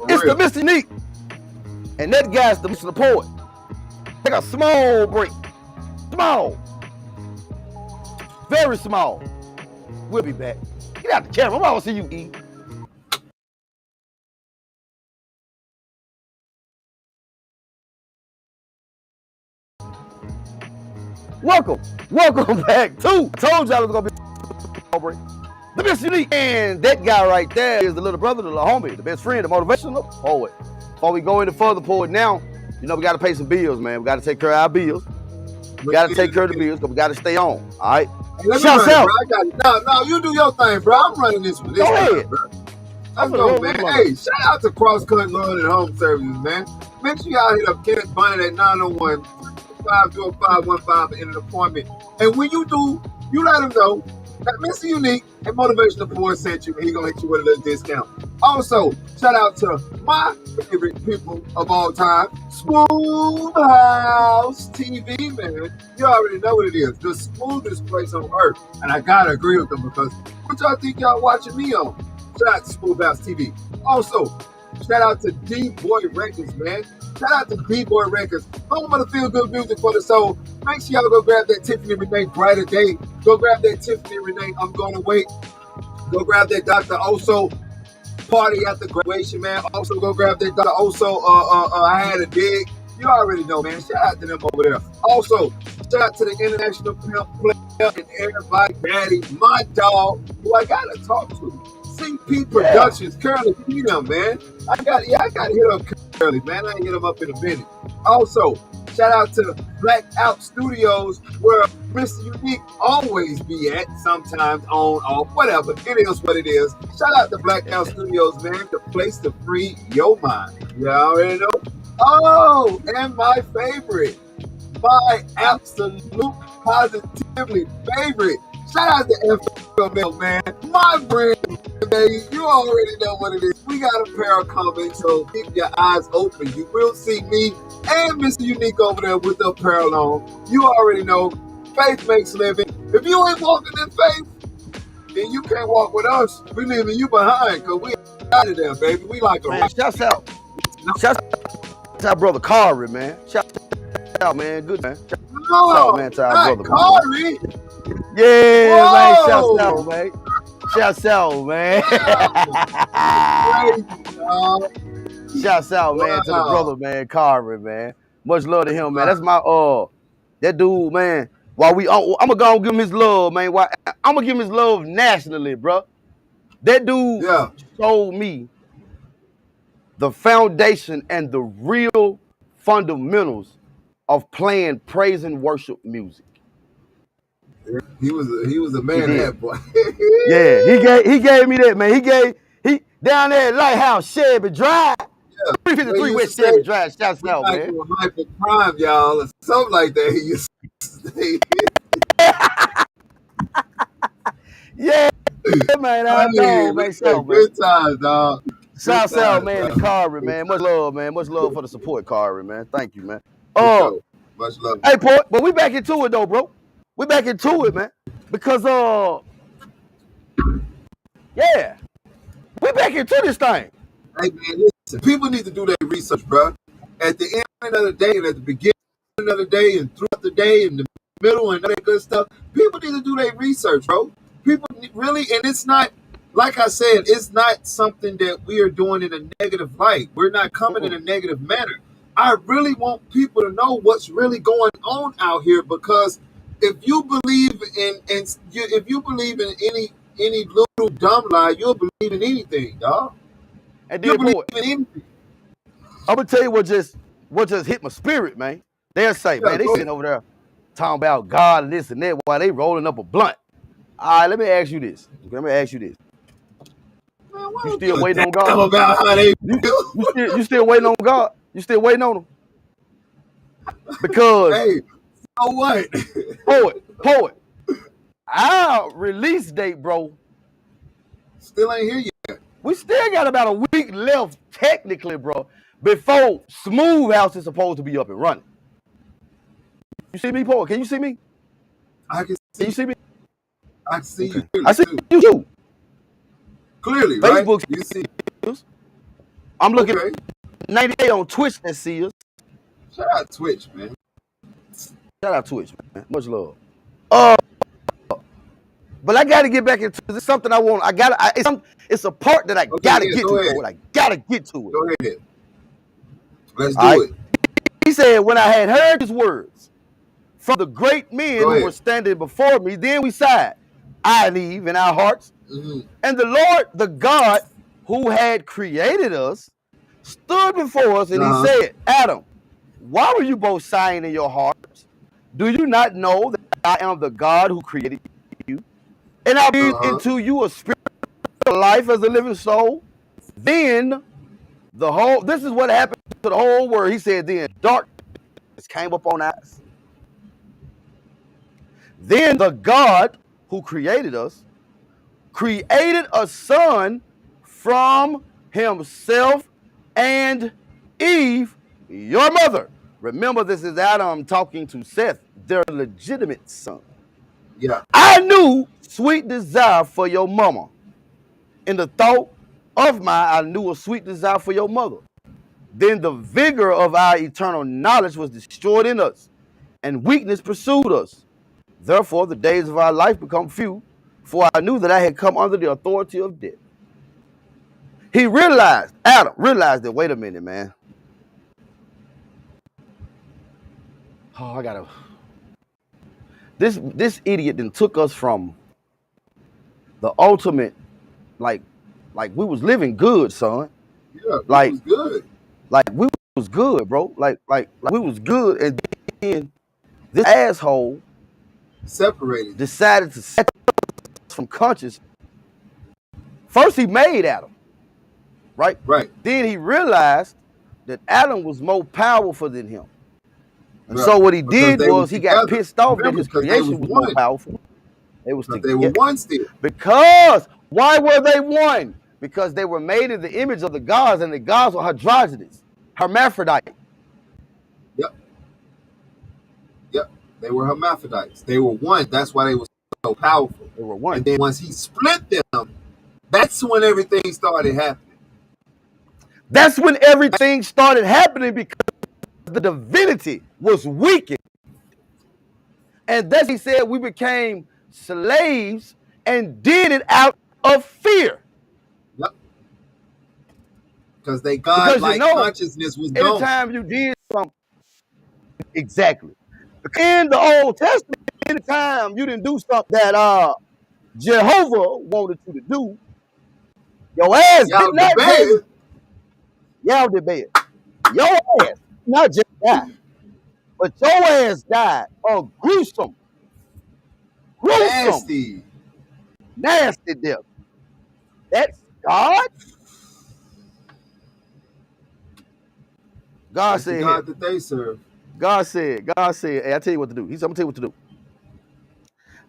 It's the MrUnique, and that guy's the Mr. Poet. Take a small break. Small. Very small. We'll be back. Get out the camera. I want to see you eat. Welcome back to. Told y'all it was gonna be the MrUnique, and that guy right there is the little brother, the little homie, the best friend, the motivational poet. Before we go any further, poet, now, you know we gotta pay some bills, man. We gotta take care of our bills. We gotta take care of the bills because we gotta stay on. All right. Shout out. No, you do your thing, bro. I'm running this one. Go ahead, bro. Let's go, man. Hey, shout out to CrossCut Lawn and Home Services, man. Make sure y'all hit up Kenneth Bonnet at 901-505-15 in an appointment. And when you do, you let him know that MrUnique and Motivational Poet sent you, and he gonna hit you with a little discount. Also, shout out to my favorite people of all time, SmooveHouseTV, man. You already know what it is, the smoothest place on earth. And I gotta agree with them because what y'all think y'all watching me on? Shout out to SmooveHouseTV. Also, shout out to DBoy Records, man. Shout out to DBoy Records, home of the feel-good music for the soul. Make sure y'all go grab that Tiffany Renee Brighter Day. Go grab that Tiffany Renee I'm Gonna Wait. Go grab that Dr. Oso Party at the Graduation, man. Also go grab that Dr. Oso I Had a Dig. You already know, man. Shout out to them over there. Also, shout out to the International Pimp Player and everybody, Daddy, my dog, who I gotta talk to. CP Productions, Curly Peanut, man. I got to hit up Curly, man. I ain't hit him up in a minute. Also, shout out to Blackout Studios, where MrUnique always be at, sometimes on, off, whatever. It is what it is. Shout out to Blackout Studios, man, the place to free your mind. You already know. Oh, and my favorite, my absolute positively favorite. Shout out to FML, man. My brand, baby. You already know what it is. We got a pair of comics, so keep your eyes open. You will see me and MrUnique over there with the apparel on. You already know. Faith makes living. If you ain't walking in faith, then you can't walk with us. We leaving you behind because we out of there, baby. We like a man. Shout out, brother Kari, man. Shout out, man. Good, man. Shout out, man, to our brother. Kari. Yeah, whoa, man. Shouts out, man. Shouts out, man. Shouts out, man, to the brother, man, Kari, man. Much love to him, man. That's my that dude, man. While I'm gonna go and give him his love, man. I'm gonna give him his love nationally, bro. That dude showed me the foundation and the real fundamentals of playing praise and worship music. He was a man, that boy. Yeah, he gave me that, man. He down there at Lighthouse, Shelby Drive. 353 West Shelby Drive. Shouts out, man. Hyper Prime, y'all, or something like that. He used to say. Yeah, man. I know, man. Good times, dog. Shouts out, man, to Kari, man. Much love, man. Much love for the support, Kari, man. Thank you, man. Much love. Hey, Port, but we back into it, though, bro. We back into it, man. Because, yeah. We back into this thing. Hey, man, listen. People need to do their research, bro. At the end of the day and at the beginning of the day and throughout the day and the middle and all that good stuff, people need to do their research, bro. People really, and it's not, like I said, it's not something that we are doing in a negative light. We're not coming in a negative manner. I really want people to know what's really going on out here, because if you believe if you believe in any little dumb lie, you'll believe in anything, dog. And then, boy, I'm gonna tell you what just hit my spirit, man. They'll say, man, they sitting over there talking about God and this and that while they rolling up a blunt. All right, let me ask you this. Man, you still waiting on God? About how they you still waiting on God? You still waiting on him? Because hey, so what? Poet. Our release date, bro, still ain't here yet. We still got about a week left, technically, bro, before Smooth House is supposed to be up and running. You see me, Poet? Can you see me? I can see. Can you see me? I can see you. I see you too. Clearly, Facebook, right? You see. I'm looking at 98 on Twitch that see us. Shout out Twitch, man. Shout out Twitch, man. Much love. But I got to get back into this. Something I want. It's a part that I got to get to. Ahead. I got to get to it. Go ahead. Let's do it. He said, when I had heard his words from the great men who were standing before me, then we sighed, I and Eve in our hearts. Mm-hmm. And the Lord, the God who had created us, stood before us and he said, Adam, why were you both sighing in your hearts? Do you not know that I am the God who created you? And I breathed into you a spirit of life as a living soul. Then this is what happened to the whole world. He said, then darkness came upon us. Then the God who created us created a son from himself and Eve, your mother. Remember, this is Adam talking to Seth, their legitimate son. Yeah. I knew sweet desire for your mama. In the thought of I knew a sweet desire for your mother. Then the vigor of our eternal knowledge was destroyed in us, and weakness pursued us. Therefore, the days of our life become few, for I knew that I had come under the authority of death. Adam realized that, wait a minute, man. Oh, This idiot then took us from the ultimate, like we was living good, son. Yeah, we was good. Like we was good, bro. Like we was good, and then this asshole decided to separate us from conscious. First, he made Adam, right? Right. Then he realized that Adam was more powerful than him. And so what he did was he got pissed off that his creation was more powerful. They were one still. Because why were they one? Because they were made in the image of the gods, and the gods were androgynous, hermaphrodite. Yep. They were hermaphrodites. They were one. That's why they were so powerful. They were one. And then once he split them, that's when everything started happening. That's when everything started happening, because the divinity was weakened. And thus he said we became slaves and did it out of fear. Yep. Because they godlike consciousness was gone. Anytime you did something, exactly. In the Old Testament, anytime you didn't do something that Jehovah wanted you to do, your ass did not do it. Y'all did bad. Your ass, not just died, but your ass died a gruesome, nasty death. That's God. God said, God that they serve. God said, hey, I tell you what to do. He said, I'm gonna tell you what to do.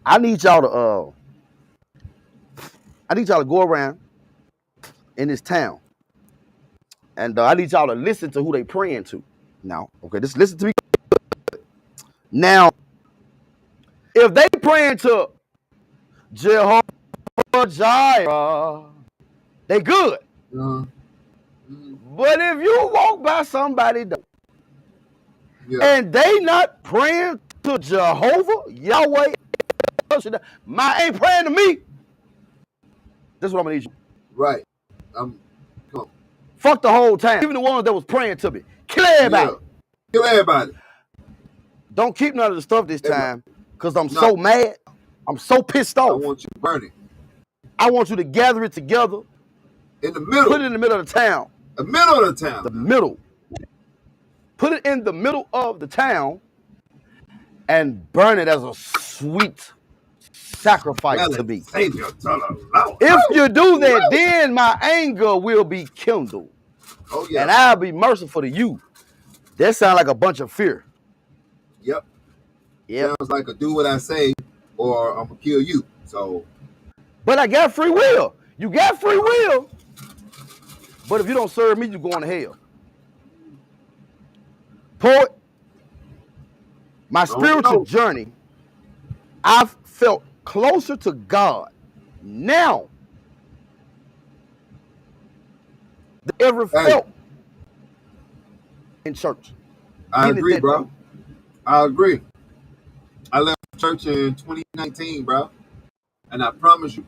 I need y'all to go around in this town. And I need y'all to listen to who they praying to. Now, okay, just listen to me. Now, if they praying to Jehovah Jireh, they good. But if you walk by somebody and they not praying to Jehovah, Yahweh, ain't praying to me, that's what I'm gonna need you. Right. Fuck the whole town. Even the ones that was praying to me. Kill everybody. Kill everybody. Don't keep none of the stuff this time, because I'm so mad. I'm so pissed off. I want you to burn it. I want you to gather it together. In the middle. Put it in the middle of the town. The middle of the town. The middle. Put it in the middle of the town and burn it as a sweet sacrifice to me. If you do that, then my anger will be kindled. Oh, yeah. And I'll be merciful to you. That sounds like a bunch of fear. Yep. Sounds like a do what I say or I'm going to kill you. So. But I got free will. You got free will. But if you don't serve me, you're going to hell. Poet, my spiritual journey, I've felt closer to God now than ever felt in church. I agree, bro. I agree. church in 2019, bro, and I promise you,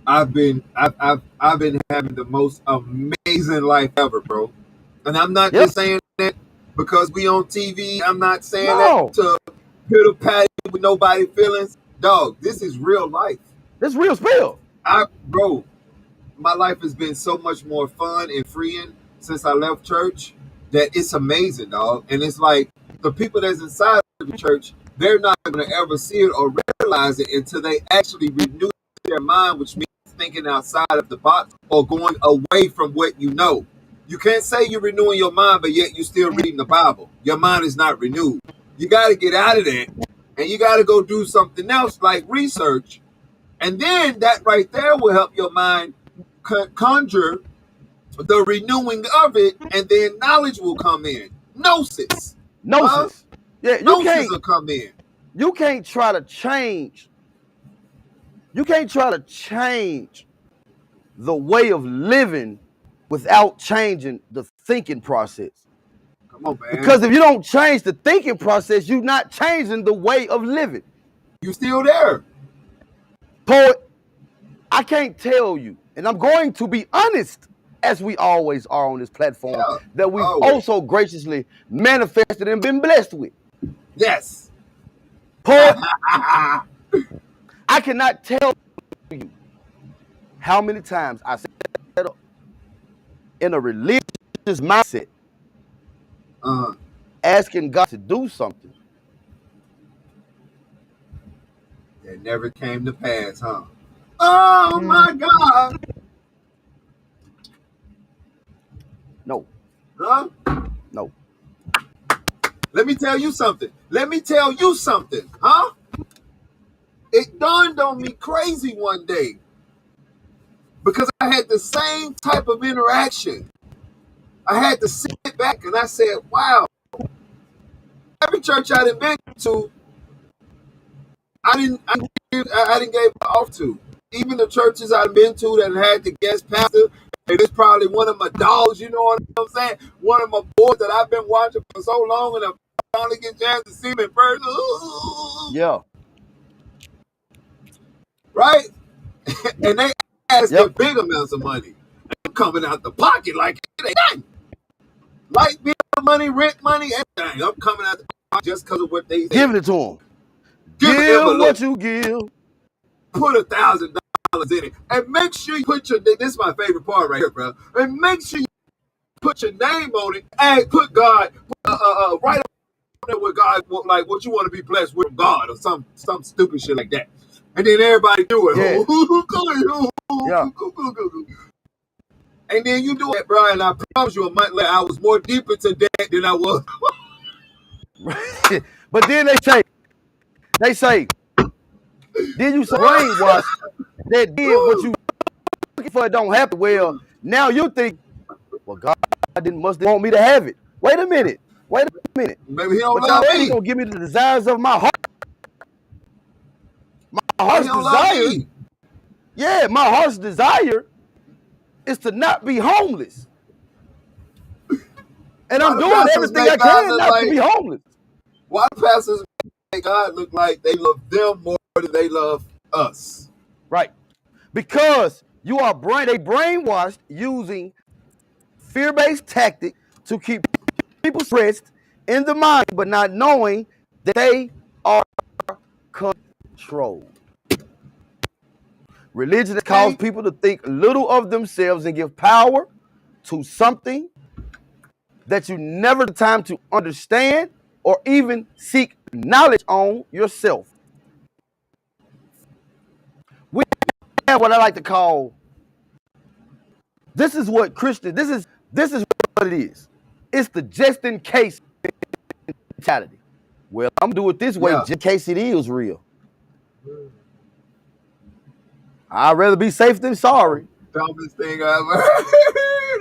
I've been having the most amazing life ever, bro. And I'm not just saying that because we on TV. I'm not saying that to pitter pat with nobody feelings. Dog, this is real life. This real spill. Bro, my life has been so much more fun and freeing since I left church that it's amazing, dog. And it's like the people that's inside of the church, they're not going to ever see it or realize it until they actually renew their mind, which means thinking outside of the box or going away from what you know. You can't say you're renewing your mind, but yet you're still reading the Bible. Your mind is not renewed. You got to get out of that, and you got to go do something else like research. And then that right there will help your mind conjure the renewing of it, and then knowledge will come in. Gnosis. Yeah, Gnosis will come in. You can't try to change. You can't try to change the way of living without changing the thinking process. Come on, man. Because if you don't change the thinking process, you're not changing the way of living. You still there. Poet, I can't tell you, and I'm going to be honest, as we always are on this platform, that we've also graciously manifested and been blessed with. Yes. Poet, I cannot tell you how many times I set up in a religious mindset, asking God to do something. That never came to pass, huh? Oh my God. No. Huh? No. Let me tell you something. Huh? It dawned on me crazy one day because I had the same type of interaction. I had to sit back and I said, wow, every church I done been to, I didn't give off to. Even the churches I've been to that had the guest pastor, and it's probably one of my dogs, you know what I'm saying? One of my boys that I've been watching for so long, and I finally get a chance to see him in person. Yeah. Right? And they ask for big amounts of money. I'm coming out the pocket like it ain't nothing. Light bill money, rent money, everything. I'm coming out the pocket just because of what they say. Giving it to them. Give what you give. Put $1,000 in it. And make sure you put this is my favorite part right here, bro. And make sure you put your name on it and put God, right up there with God, like what you want to be blessed with God or some stupid shit like that. And then everybody do it. Yeah. And then you do it, bro. And I promise you, a month later, I was more deep into debt than I was. But then they say, then you brainwash that did what you looking for, it don't happen. Well, now you think, well, God must want me to have it. Wait a minute. Maybe he don't but love me. He's gonna give me the desires of my heart. My heart's desire. Yeah, my heart's desire is to not be homeless. And I'm doing everything I can not to be homeless. Why pastors make God look like they love them more than they love us? Right. Because they brainwashed using fear-based tactics to keep people stressed in the mind, but not knowing that they are controlled. Religion has caused people to think little of themselves and give power to something that you never had time to understand or even seek knowledge on yourself. We have what I like to call, this is what it is. It's the just in case mentality. Well, I'm gonna do it this way just in case it is real. I'd rather be safe than sorry. Dumbest thing I ever heard.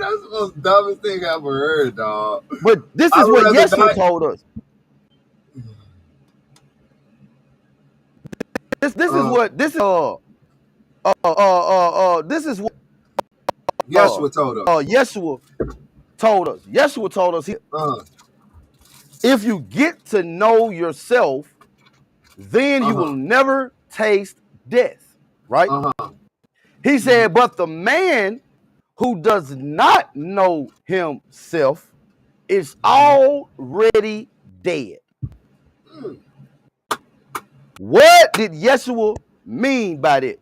That's the most dumbest thing I ever heard, dog. But this is what Yeshua told us. This is what Yeshua told us. Yeshua told us. If you get to know yourself, then you will never taste death. Right? He said, but the man who does not know himself is already dead. What did Yeshua mean by that?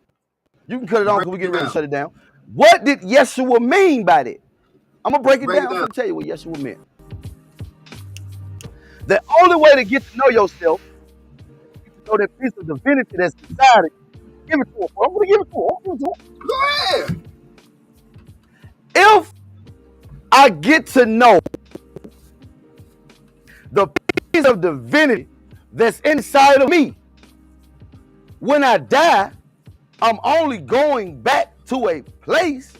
You can cut it on because we're getting ready to shut it down. What did Yeshua mean by that? I'm going to break it down. I'm going to tell you what Yeshua meant. The only way to get to know yourself is to know that piece of divinity that's inside it. Give it to him. I'm going to give it to him. Go ahead. If I get to know the piece of divinity that's inside of me, when I die, I'm only going back to a place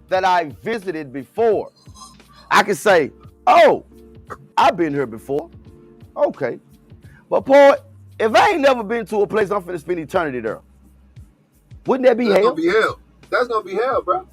that I visited before. I can say, oh, I've been here before. Okay. But Paul, if I ain't never been to a place I'm finna spend eternity there, wouldn't that be hell? That's gonna be hell. That's gonna be hell, bro.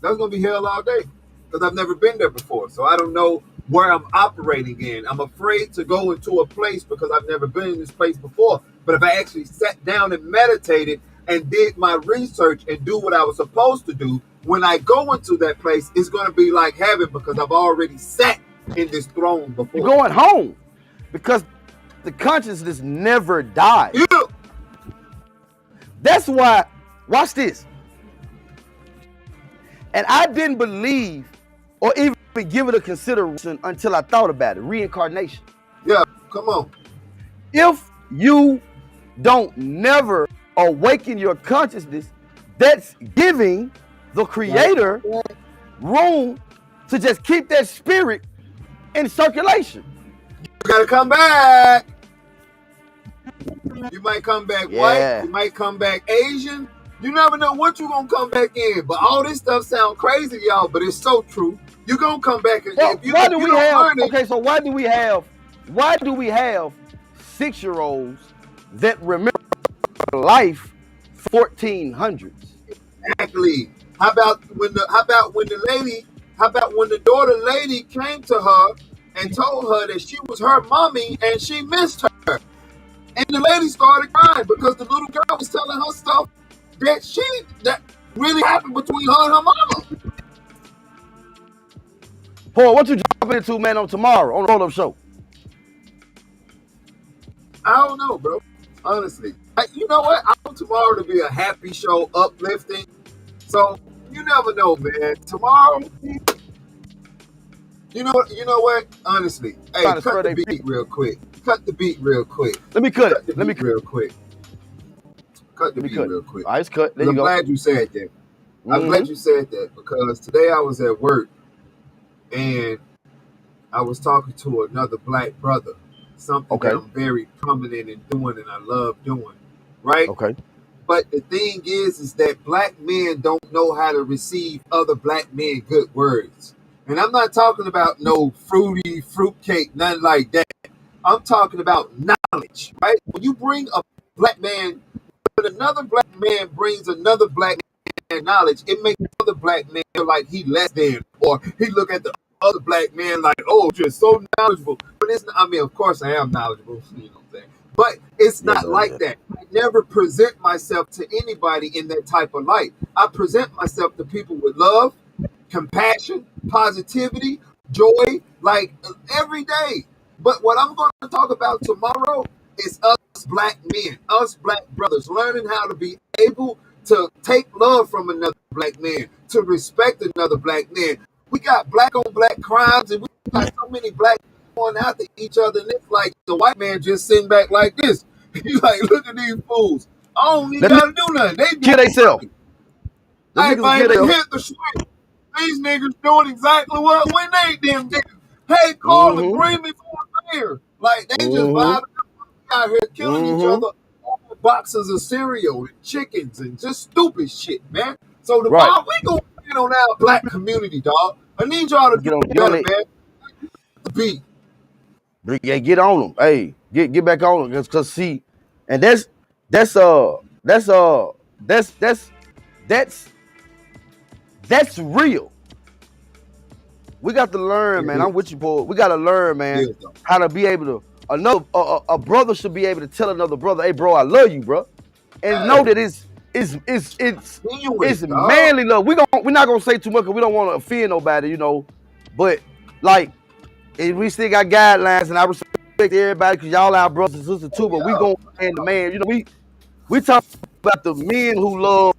That's gonna be hell all day. Because I've never been there before. So I don't know where I'm operating in. I'm afraid to go into a place because I've never been in this place before. But if I actually sat down and meditated and did my research and do what I was supposed to do, when I go into that place, it's going to be like heaven because I've already sat in this throne before. You're going home because the consciousness never dies. Yeah. That's why, watch this. And I didn't believe or even give it a consideration until I thought about it. Reincarnation. Yeah, come on. If you don't never awaken your consciousness, that's giving the creator room to just keep that spirit in circulation. You gotta come back. You might come back white, you might come back Asian. You never know what you're gonna come back in. But all this stuff sounds crazy, y'all, but it's so true. You're gonna come back and well, why do we have 6-year-olds that remember life 1400s? Exactly. How about when the daughter lady came to her and told her that she was her mommy and she missed her? And the lady started crying because the little girl was telling her stuff that really happened between her and her mama. Paul, what you dropping into, man, on tomorrow on the roll-up show? I don't know, bro. Honestly. You know what? I want tomorrow to be a happy show, uplifting. So, you never know, man. Tomorrow, you know what? Honestly. Hey, cut the beat real quick. Cut the beat real quick. Let me cut it. Real quick. Cut the beat real quick. All right, it's cut. There you go. I'm glad you said that. I'm glad you said that because today I was at work and I was talking to another black brother. Something that I'm very prominent in doing and I love doing. Right? Okay. But the thing is that black men don't know how to receive other black men good words. And I'm not talking about no fruity fruitcake, nothing like that. I'm talking about knowledge, right? When you bring a black man, when another black man brings another black man knowledge, it makes another black man feel like he less than, or he look at the other black man like, oh, just so knowledgeable. But it's not, I mean, of course I am knowledgeable, you know what I'm saying? But it's not like that. I never present myself to anybody in that type of light. I present myself to people with love, compassion, positivity, joy, like every day. But what I'm going to talk about tomorrow is us black men, us black brothers, learning how to be able to take love from another black man, to respect another black man. We got black on black crimes and we got so many black going after each other, and it's like the white man just sitting back like this. He's like, look at these fools. I don't even gotta do nothing. They do themselves. Hey, man, they hit the switch. These niggas doing exactly what we need them to. Hey, Carla, bring me for a beer. Like, they just vibing out here killing each other over boxes of cereal and chickens and just stupid shit, man. So the why we gonna get on our black community, dog. I need y'all to get on together, man. The beat. Yeah, get on them. Hey, get back on them. Cause see, and that's real. We got to learn, man. I'm with you, Paul. We got to learn, man, how to be able to a brother should be able to tell another brother, hey bro, I love you, bro. And know that it's manly love. We're not gonna say too much because we don't want to offend nobody, But like, we still got guidelines, and I respect everybody because y'all our brothers and sisters too. But we gonna man to man, we talk about the men who love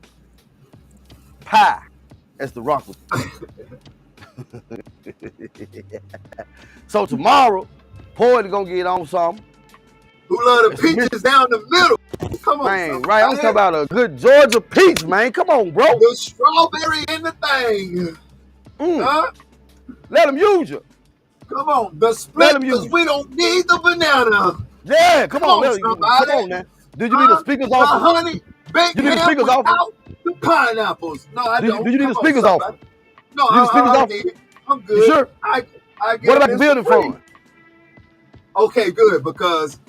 pie. That's the rock. So tomorrow, Poet gonna get on something. Who love the peaches down the middle? Come on, man. Right, I'm talking about a good Georgia peach, man. Come on, bro. The strawberry in the thing. Huh? Let them use you. Come on, the split, because we don't need the banana. Yeah, come on, come on now. Did you need the speakers off? The honey, baked you need the speakers off? The pineapples. No, I don't. Do you need the speakers off? No, I need it. I'm good. You sure? I get what about the building fund? Okay, good, because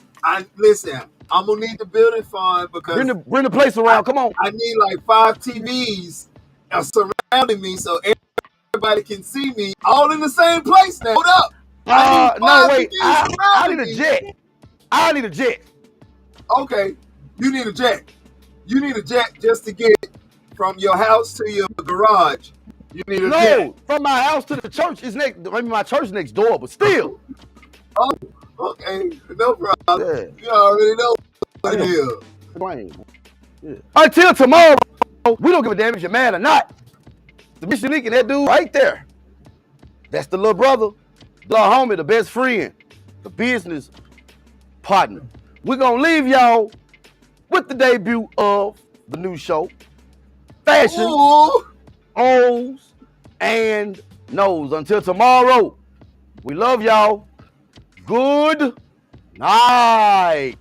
listen, I'm gonna need the building fund because bring the place around. Come on. I need like 5 TVs surrounding me so everybody can see me all in the same place now. Hold up. No, wait. I need a jet. I need a jet. Okay. You need a jet. You need a jet just to get from your house to your garage. You need a jet. No, from my house to the church is next. Maybe my church next door, but still. Oh, okay. No problem. Yeah. You already know what it is. Yeah. Until tomorrow, we don't give a damn if you're mad or not. The MrUnique and that dude right there. That's the little brother, the little homie, the best friend, the business partner. We're going to leave y'all with the debut of the new show, Fashion, O's, and Nose. Until tomorrow, we love y'all. Good night.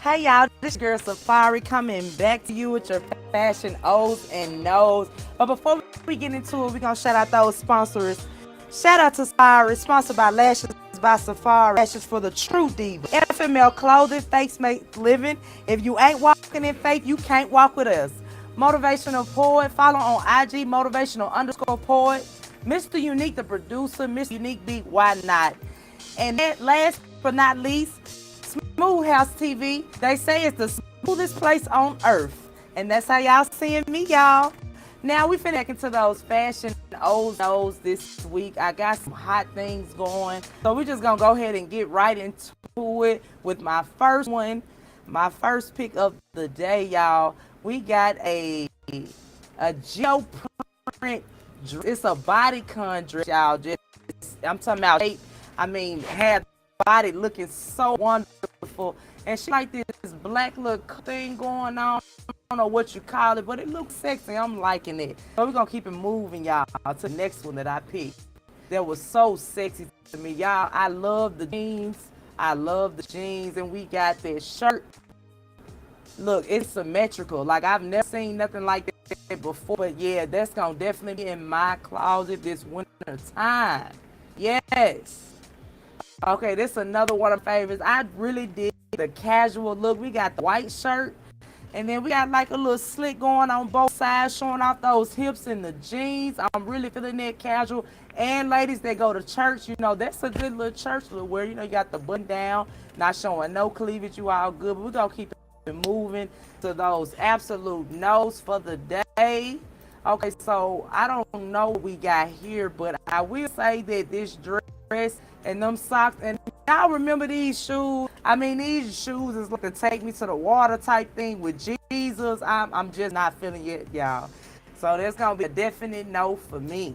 Hey y'all, this girl Safari coming back to you with your fashion O's and No's. But before we get into it, we're going to shout out those sponsors. Shout out to Safari, sponsored by Lashes by Safari. Lashes for the true diva. FML Clothing, Fakes Make Living. If you ain't walking in faith, you can't walk with us. Motivational Poet, follow on IG, motivational_poet. MrUnique ThaProducer, MrUnique Beat, why not? And then last but not least, SmooveHouseTV. They say it's the smoothest place on earth. And that's how y'all seeing me, y'all. Now we finna get into those fashion O's this week. I got some hot things going. So we're just gonna go ahead and get right into it with my first one. My first pick of the day, y'all. We got a geoprint. It's a bodycon dress, y'all. I'm talking about shape. I mean, had body looking so wonderful, and she like this black look thing going on. I don't know what you call it, but it looks sexy. I'm liking it. So we're gonna keep it moving, y'all, to the next one that I picked. That was so sexy to me, y'all. I love the jeans. And we got this shirt. Look, it's symmetrical. Like, I've never seen nothing like that before. But yeah, that's gonna definitely be in my closet this winter time. Yes. Okay, this is another one of my favorites. I really did the casual look. We got the white shirt, and then we got like a little slit going on both sides, showing off those hips and the jeans. I'm really feeling that casual. And ladies that go to church, that's a good little church look where, you got the button down, not showing no cleavage. You all good, but we're going to keep it moving to those absolute no's for the day. Okay, so I don't know what we got here, but I will say that this dress and them socks, and y'all remember these shoes? I mean, these shoes is like to take me to the water type thing with Jesus. I'm just not feeling it, y'all. So that's gonna be a definite no for me.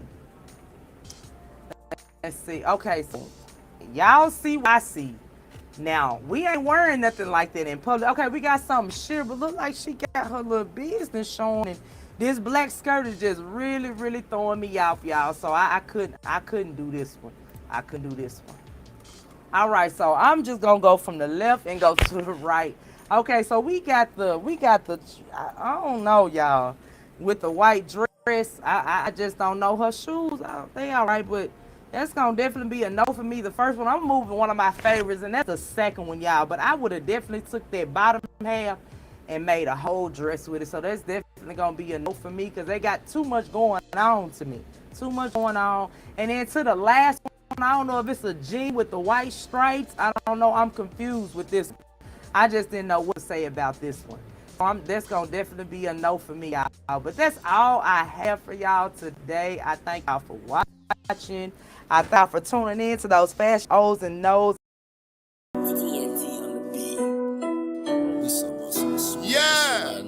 Let's see. Okay, so y'all see what I see. Now, we ain't wearing nothing like that in public. Okay, we got something sheer, but look like she got her little business showing. And this black skirt is just really, really throwing me off, y'all. So I couldn't do this one. I couldn't do this one. All right, so I'm just gonna go from the left and go to the right. Okay, so we got the I don't know, y'all, with the white dress. I just don't know her shoes. They all right, but that's gonna definitely be a no for me. The first one, I'm moving one of my favorites, and that's the second one, y'all. But I would have definitely took that bottom half and made a whole dress with it. So that's definitely gonna be a no for me because they got too much going on to me. Too much going on. And then to the last one, I don't know if it's a jean with the white stripes. I don't know. I'm confused with this one. I just didn't know what to say about this one. So that's gonna definitely be a no for me, y'all. But that's all I have for y'all today. I thank y'all for watching. I thank y'all for tuning in to those fashion O's and no's. Yeah.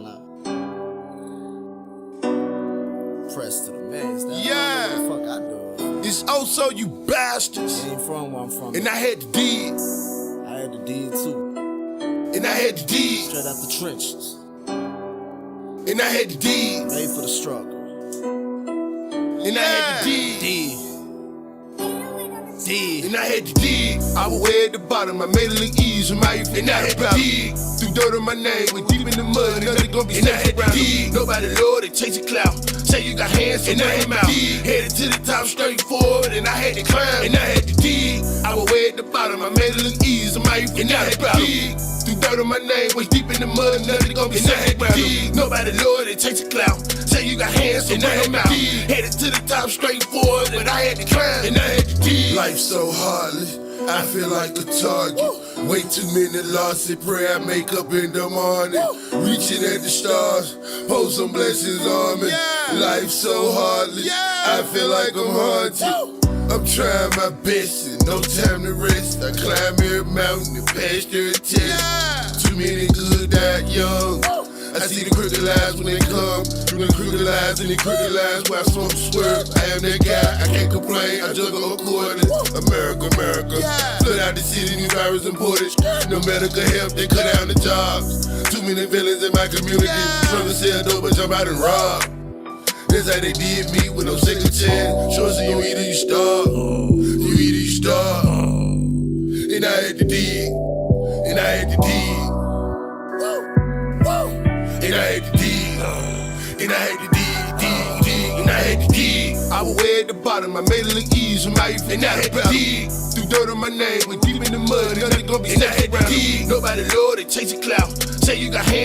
Press to the max. Yeah. What the fuck I do? It's also you bastards. I ain't from where I'm from. And I had to dig. I had to dig too. And I had to dig. Straight out the trenches. And I had to dig. Made for the struggle. And I had to dig. And I had to dig. I was way at the bottom, I made it look easy. My youth, and I had to dig. Threw dirt on my name, went deep in the mud, and nothing gonna be safe around me. Nobody Lord, they chase a clout. Say you got hands, and I had to dig. Headed to the top, straight forward, and I had to climb, and I had to dig. I was way at the bottom, I made it look easy. My youth, and I had to dig. Threw dirt on my name, went deep in the mud, and nothing gonna be safe around me. Nobody Lord, they chase a clout. Say you got hands, and I had to dig. Headed to the top, straight forward, and I had to climb, and I had to dig. Life's so heartless, I feel like a target. Way too many losses, pray I make up in the morning. Reaching at the stars, hold some blessings on me. Life's so heartless, I feel like I'm haunted. I'm trying my best and no time to rest. I climb every mountain and pass every test. Too many good died young. I see the crooked lies when they come. Through the crooked lies and the crooked lies where I smoke swerve. I am that guy, I can't complain. I juggle according. America, America. Flood out the city, new virus imported. No medical help, they cut down the jobs. Too many villains in my community. Trying to sell dope, but jump out and rob. That's how they did me with no second chance. Sure, so you either you starve. You either you starve. And I had to dig. And I had to dig. And I had to dig, and I had to dig, and I had to dig. I was way at the bottom, I made it look easy. My youth, and I had to dig. Threw dirt on my name, went deep in the mud, nothing gonna be safe around me. Nobody Lord, they chase a clout. Say you got hands.